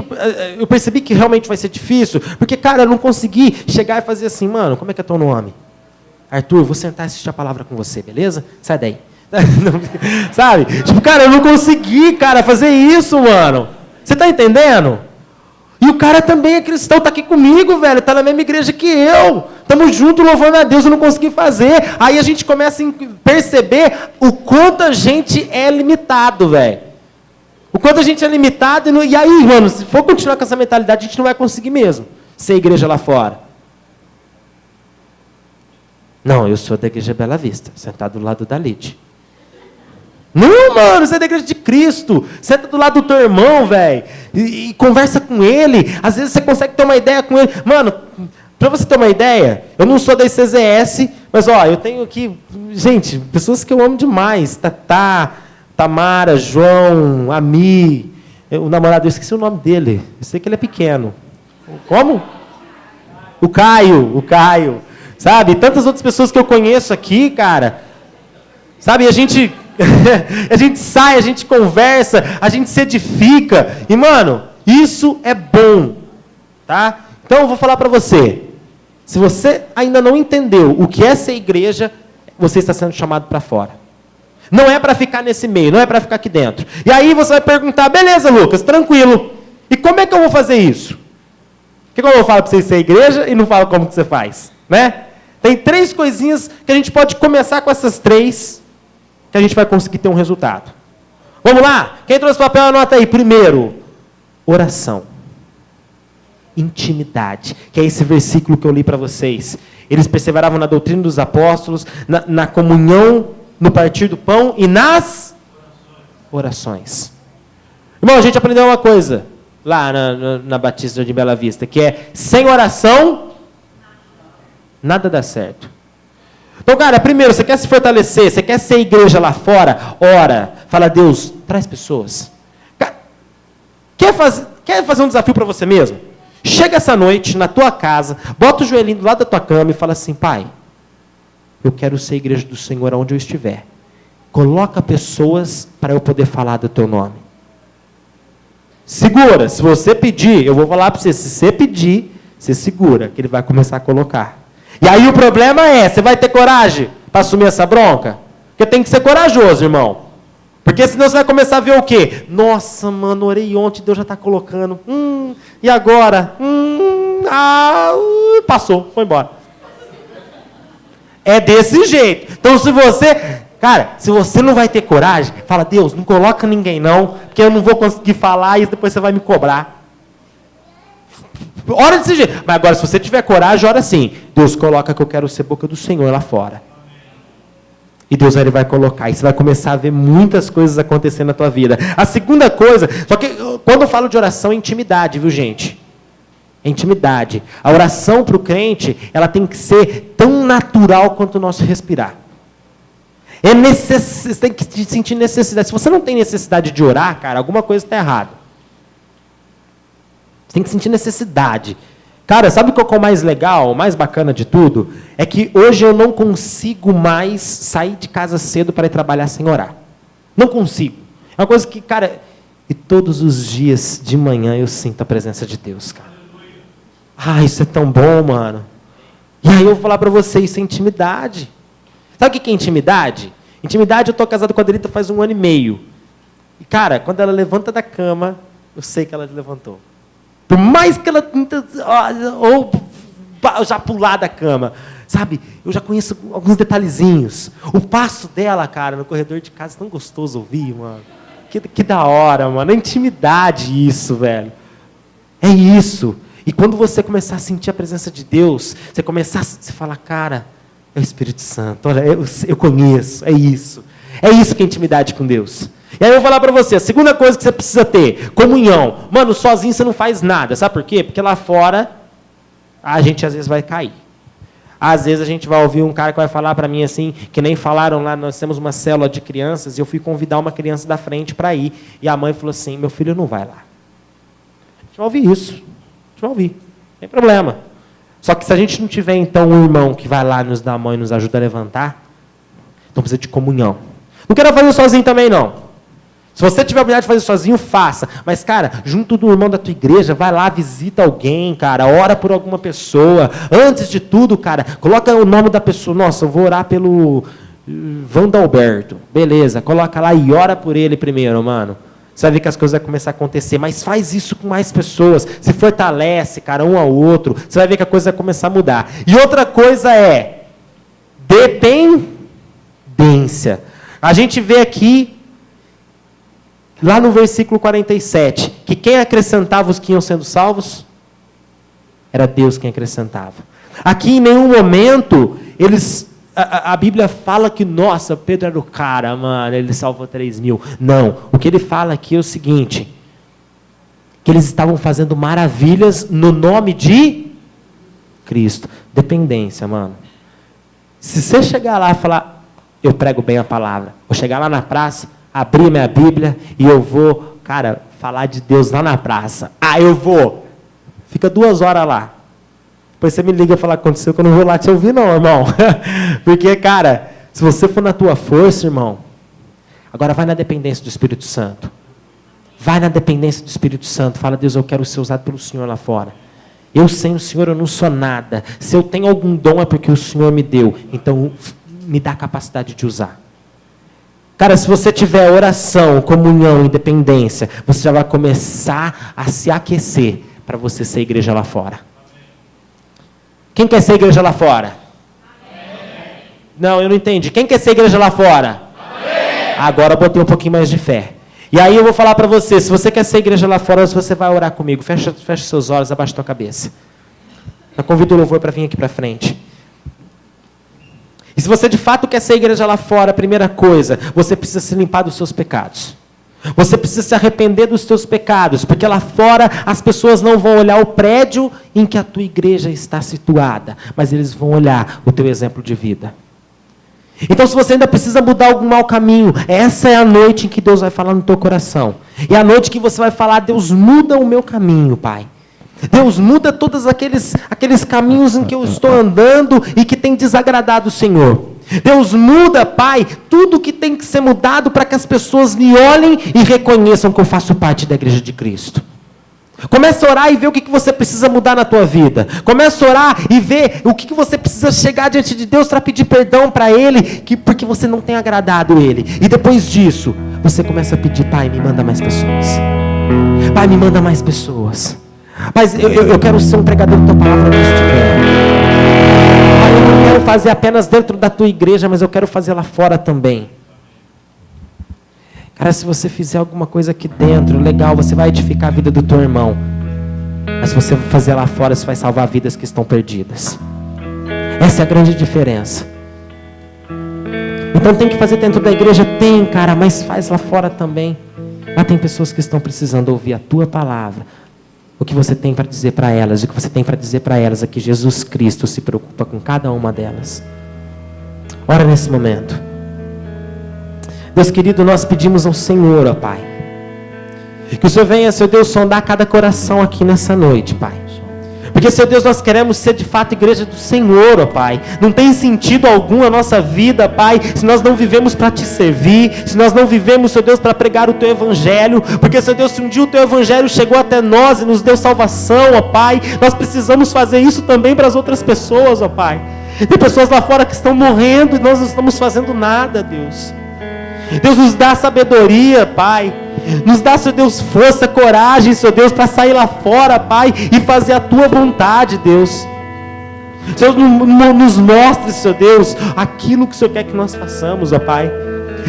eu percebi que realmente vai ser difícil? Porque, cara, eu não consegui chegar e fazer assim, mano, como é que é teu nome? Arthur, vou sentar e assistir a palavra com você, beleza? Sai daí. Sabe? Tipo, cara, eu não consegui, cara, fazer isso, mano. Você está entendendo? E o cara também é cristão, está aqui comigo, velho, está na mesma igreja que eu. Estamos juntos louvando a Deus, eu não consegui fazer. Aí a gente começa a perceber o quanto a gente é limitado, velho. O quanto a gente é limitado. E aí, mano, se for continuar com essa mentalidade, a gente não vai conseguir mesmo ser igreja lá fora. Não, eu sou da igreja Bela Vista, sentado do lado da Lide. Não, mano, você é da igreja de Cristo. Senta do lado do teu irmão, velho. E conversa com ele. Às vezes você consegue ter uma ideia com ele. Mano, para você ter uma ideia, eu não sou da ICZS, mas ó, eu tenho aqui, gente, pessoas que eu amo demais. Tatá, Tamara, João, Ami. O namorado, eu esqueci o nome dele. Eu sei que ele é pequeno. Como? O Caio. Sabe? Tantas outras pessoas que eu conheço aqui, cara. Sabe, a gente sai, a gente conversa, a gente se edifica. E, mano, isso é bom. Tá? Então, eu vou falar para você. Se você ainda não entendeu o que é ser igreja, você está sendo chamado para fora. Não é para ficar nesse meio, não é para ficar aqui dentro. E aí você vai perguntar, beleza, Lucas, tranquilo. E como é que eu vou fazer isso? Por que eu falo para você ser igreja e não falo como que você faz? Né? Tem 3 coisinhas que a gente pode começar com essas 3, que a gente vai conseguir ter um resultado. Vamos lá? Quem trouxe papel, anota aí. Primeiro, oração. Intimidade, que é esse versículo que eu li para vocês. Eles perseveravam na doutrina dos apóstolos, na comunhão, no partir do pão e nas orações. Irmão, a gente aprendeu uma coisa lá na Batista de Bela Vista, que é, sem oração, nada dá certo. Então, cara, primeiro, você quer se fortalecer, você quer ser igreja lá fora, ora, fala, Deus, traz pessoas. Quer fazer um desafio para você mesmo? Chega essa noite na tua casa, bota o joelhinho do lado da tua cama e fala assim, Pai, eu quero ser igreja do Senhor aonde eu estiver. coloca pessoas para eu poder falar do teu nome. Segura, se você pedir, eu vou falar para você, se você pedir, você segura, que ele vai começar a colocar. E aí o problema é, você vai ter coragem para assumir essa bronca? Porque tem que ser corajoso, irmão. Porque senão você vai começar a ver o quê? Nossa, mano, orei ontem, Deus já está colocando. E agora? Passou, foi embora. É desse jeito. Então se você... Cara, se você não vai ter coragem, fala, Deus, não coloca ninguém não, porque eu não vou conseguir falar e depois você vai me cobrar. Ora desse jeito. Mas agora, se você tiver coragem, ora assim. Deus, coloca que eu quero ser boca do Senhor lá fora. E Deus ele vai colocar. E você vai começar a ver muitas coisas acontecendo na tua vida. A segunda coisa, só que quando eu falo de oração, é intimidade, viu gente? É intimidade. A oração para o crente, ela tem que ser tão natural quanto o nosso respirar. Você tem que sentir necessidade. Se você não tem necessidade de orar, cara, alguma coisa está errada. Você tem que sentir necessidade. Cara, sabe o que é o mais legal, o mais bacana de tudo? É que hoje eu não consigo mais sair de casa cedo para ir trabalhar sem orar. Não consigo. É uma coisa que, cara, e todos os dias de manhã eu sinto a presença de Deus, cara. Isso é tão bom, mano. E aí eu vou falar para você, isso é intimidade. Sabe o que é intimidade? Intimidade, eu estou casado com a Adelita faz 1 ano e meio. E, cara, quando ela levanta da cama, eu sei que ela levantou. Por mais que ela tenta, ou já pular da cama, sabe? Eu já conheço alguns detalhezinhos. O passo dela, cara, no corredor de casa, é tão gostoso ouvir, mano. Que da hora, mano. É intimidade isso, velho. É isso. E quando você começar a sentir a presença de Deus, você começar a falar, cara, é o Espírito Santo, olha, eu conheço, é isso. É isso que é intimidade com Deus. E aí eu vou falar para você, a segunda coisa que você precisa ter, comunhão. Mano, sozinho você não faz nada, sabe por quê? Porque lá fora, a gente às vezes vai cair. Às vezes a gente vai ouvir um cara que vai falar para mim assim, que nem falaram lá, nós temos uma célula de crianças, e eu fui convidar uma criança da frente para ir, e a mãe falou assim, meu filho não vai lá. A gente vai ouvir isso, a gente vai ouvir, não tem problema. Só que se a gente não tiver, então, um irmão que vai lá nos dar a mão e nos ajuda a levantar, então precisa de comunhão. Não quero fazer sozinho também, não. Se você tiver a oportunidade de fazer sozinho, faça. Mas, cara, junto do irmão da tua igreja, vai lá, visita alguém, cara, ora por alguma pessoa. Antes de tudo, cara, coloca o nome da pessoa. Nossa, eu vou orar pelo Vandalberto. Beleza, coloca lá e ora por ele primeiro, mano. Você vai ver que as coisas vão começar a acontecer. Mas faz isso com mais pessoas. Se fortalece, cara, um ao outro. Você vai ver que a coisa vai começar a mudar. E outra coisa é dependência. A gente vê aqui, lá no versículo 47, que quem acrescentava os que iam sendo salvos? Era Deus quem acrescentava. Aqui em nenhum momento, a Bíblia fala que, nossa, Pedro era o cara, mano, ele salvou 3.000. Não, o que ele fala aqui é o seguinte, que eles estavam fazendo maravilhas no nome de Cristo. Dependência, mano. Se você chegar lá e falar, eu prego bem a palavra, vou chegar lá na praça, abrir minha Bíblia e eu vou, cara, falar de Deus lá na praça. Eu vou. Fica 2 horas lá. Depois você me liga e fala, aconteceu que eu não vou lá te ouvir não, irmão. Porque, cara, se você for na tua força, irmão, agora vai na dependência do Espírito Santo. Vai na dependência do Espírito Santo. Fala, Deus, eu quero ser usado pelo Senhor lá fora. Eu sem o Senhor, eu não sou nada. Se eu tenho algum dom é porque o Senhor me deu. Então, me dá a capacidade de usar. Cara, se você tiver oração, comunhão, independência, você já vai começar a se aquecer para você ser igreja lá fora. Quem quer ser igreja lá fora? Amém. Não, eu não entendi. Quem quer ser igreja lá fora? Amém. Agora eu botei um pouquinho mais de fé. E aí eu vou falar para você, se você quer ser igreja lá fora, você vai orar comigo. Fecha seus olhos, abaixa tua cabeça. Eu convido o louvor para vir aqui para frente. E se você de fato quer ser igreja lá fora, a primeira coisa, você precisa se limpar dos seus pecados. Você precisa se arrepender dos seus pecados, porque lá fora as pessoas não vão olhar o prédio em que a tua igreja está situada, mas eles vão olhar o teu exemplo de vida. Então, se você ainda precisa mudar algum mau caminho, essa é a noite em que Deus vai falar no teu coração. E é a noite que você vai falar, Deus, muda o meu caminho, Pai. Deus, muda todos aqueles caminhos em que eu estou andando e que tem desagradado o Senhor. Deus, muda, Pai, tudo que tem que ser mudado para que as pessoas me olhem e reconheçam que eu faço parte da igreja de Cristo. Começa a orar e ver o que você precisa mudar na tua vida. Começa a orar e ver o que você precisa chegar diante de Deus para pedir perdão para Ele, porque você não tem agradado Ele. E depois disso, você começa a pedir: Pai, me manda mais pessoas. Pai, me manda mais pessoas. Mas eu quero ser um pregador da tua palavra onde eu estiver. Pai, eu não quero fazer apenas dentro da tua igreja, mas eu quero fazer lá fora também. Cara, se você fizer alguma coisa aqui dentro, legal, você vai edificar a vida do teu irmão. Mas se você fazer lá fora, você vai salvar vidas que estão perdidas. Essa é a grande diferença. Então tem que fazer dentro da igreja? Tem, cara, mas faz lá fora também. Lá tem pessoas que estão precisando ouvir a tua palavra. O que você tem para dizer para elas. O que você tem para dizer para elas é que Jesus Cristo se preocupa com cada uma delas. Ora nesse momento. Deus querido, nós pedimos ao Senhor, ó Pai, que o Senhor venha, Senhor Deus, sondar cada coração aqui nessa noite, Pai. Porque, Senhor Deus, nós queremos ser de fato igreja do Senhor, ó Pai. Não tem sentido algum a nossa vida, Pai, se nós não vivemos para Te servir, se nós não vivemos, Senhor Deus, para pregar o Teu Evangelho. Porque, Senhor Deus, se um dia o Teu Evangelho chegou até nós e nos deu salvação, ó Pai, nós precisamos fazer isso também para as outras pessoas, ó Pai. Tem pessoas lá fora que estão morrendo e nós não estamos fazendo nada, Deus. Deus, nos dá sabedoria, Pai. Nos dá, Senhor Deus, força, coragem, Senhor Deus, para sair lá fora, Pai, e fazer a Tua vontade, Deus. Senhor, nos mostre, Senhor Deus, aquilo que o Senhor quer que nós façamos, ó Pai.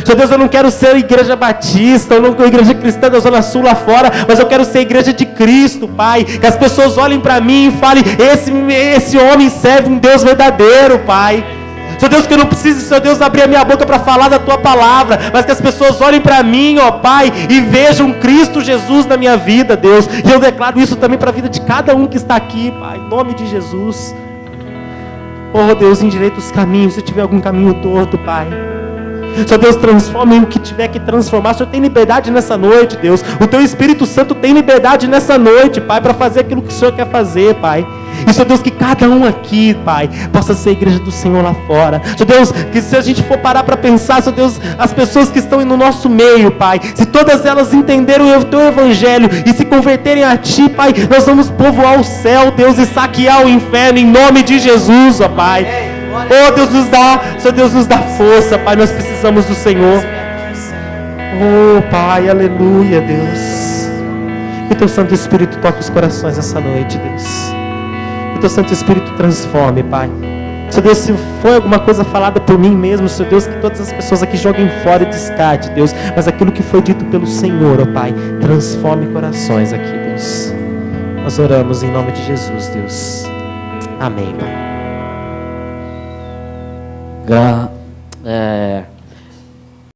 Senhor Deus, eu não quero ser igreja batista, ou não igreja cristã da Zona Sul lá fora, mas eu quero ser igreja de Cristo, Pai. Que as pessoas olhem para mim e falem: esse homem serve um Deus verdadeiro, Pai. Senhor Deus, que eu não precise, Senhor Deus, abrir a minha boca para falar da Tua palavra, mas que as pessoas olhem para mim, ó Pai, e vejam Cristo Jesus na minha vida, Deus. E eu declaro isso também para a vida de cada um que está aqui, Pai, em nome de Jesus. Oh Deus, endireita os caminhos, se tiver algum caminho torto, Pai. Senhor Deus, transforme o que tiver que transformar. O Senhor tem liberdade nessa noite, Deus. O Teu Espírito Santo tem liberdade nessa noite, Pai, para fazer aquilo que o Senhor quer fazer, Pai. E, Senhor Deus, que cada um aqui, Pai, possa ser a igreja do Senhor lá fora. Senhor Deus, que se a gente for parar para pensar, Senhor Deus, as pessoas que estão no nosso meio, Pai, se todas elas entenderam o Teu Evangelho e se converterem a Ti, Pai, nós vamos povoar o céu, Deus, e saquear o inferno em nome de Jesus, ó Pai. Oh, Deus, nos dá, Senhor Deus, nos dá força, Pai, nós precisamos do Senhor. Oh, Pai, aleluia, Deus. Que Teu Santo Espírito toque os corações essa noite, Deus. Que Teu Santo Espírito transforme, Pai. Senhor Deus, se foi alguma coisa falada por mim mesmo, Senhor Deus, que todas as pessoas aqui joguem fora e descarte, Deus. Mas aquilo que foi dito pelo Senhor, ó Pai, transforme corações aqui, Deus. Nós oramos em nome de Jesus, Deus. Amém, Pai.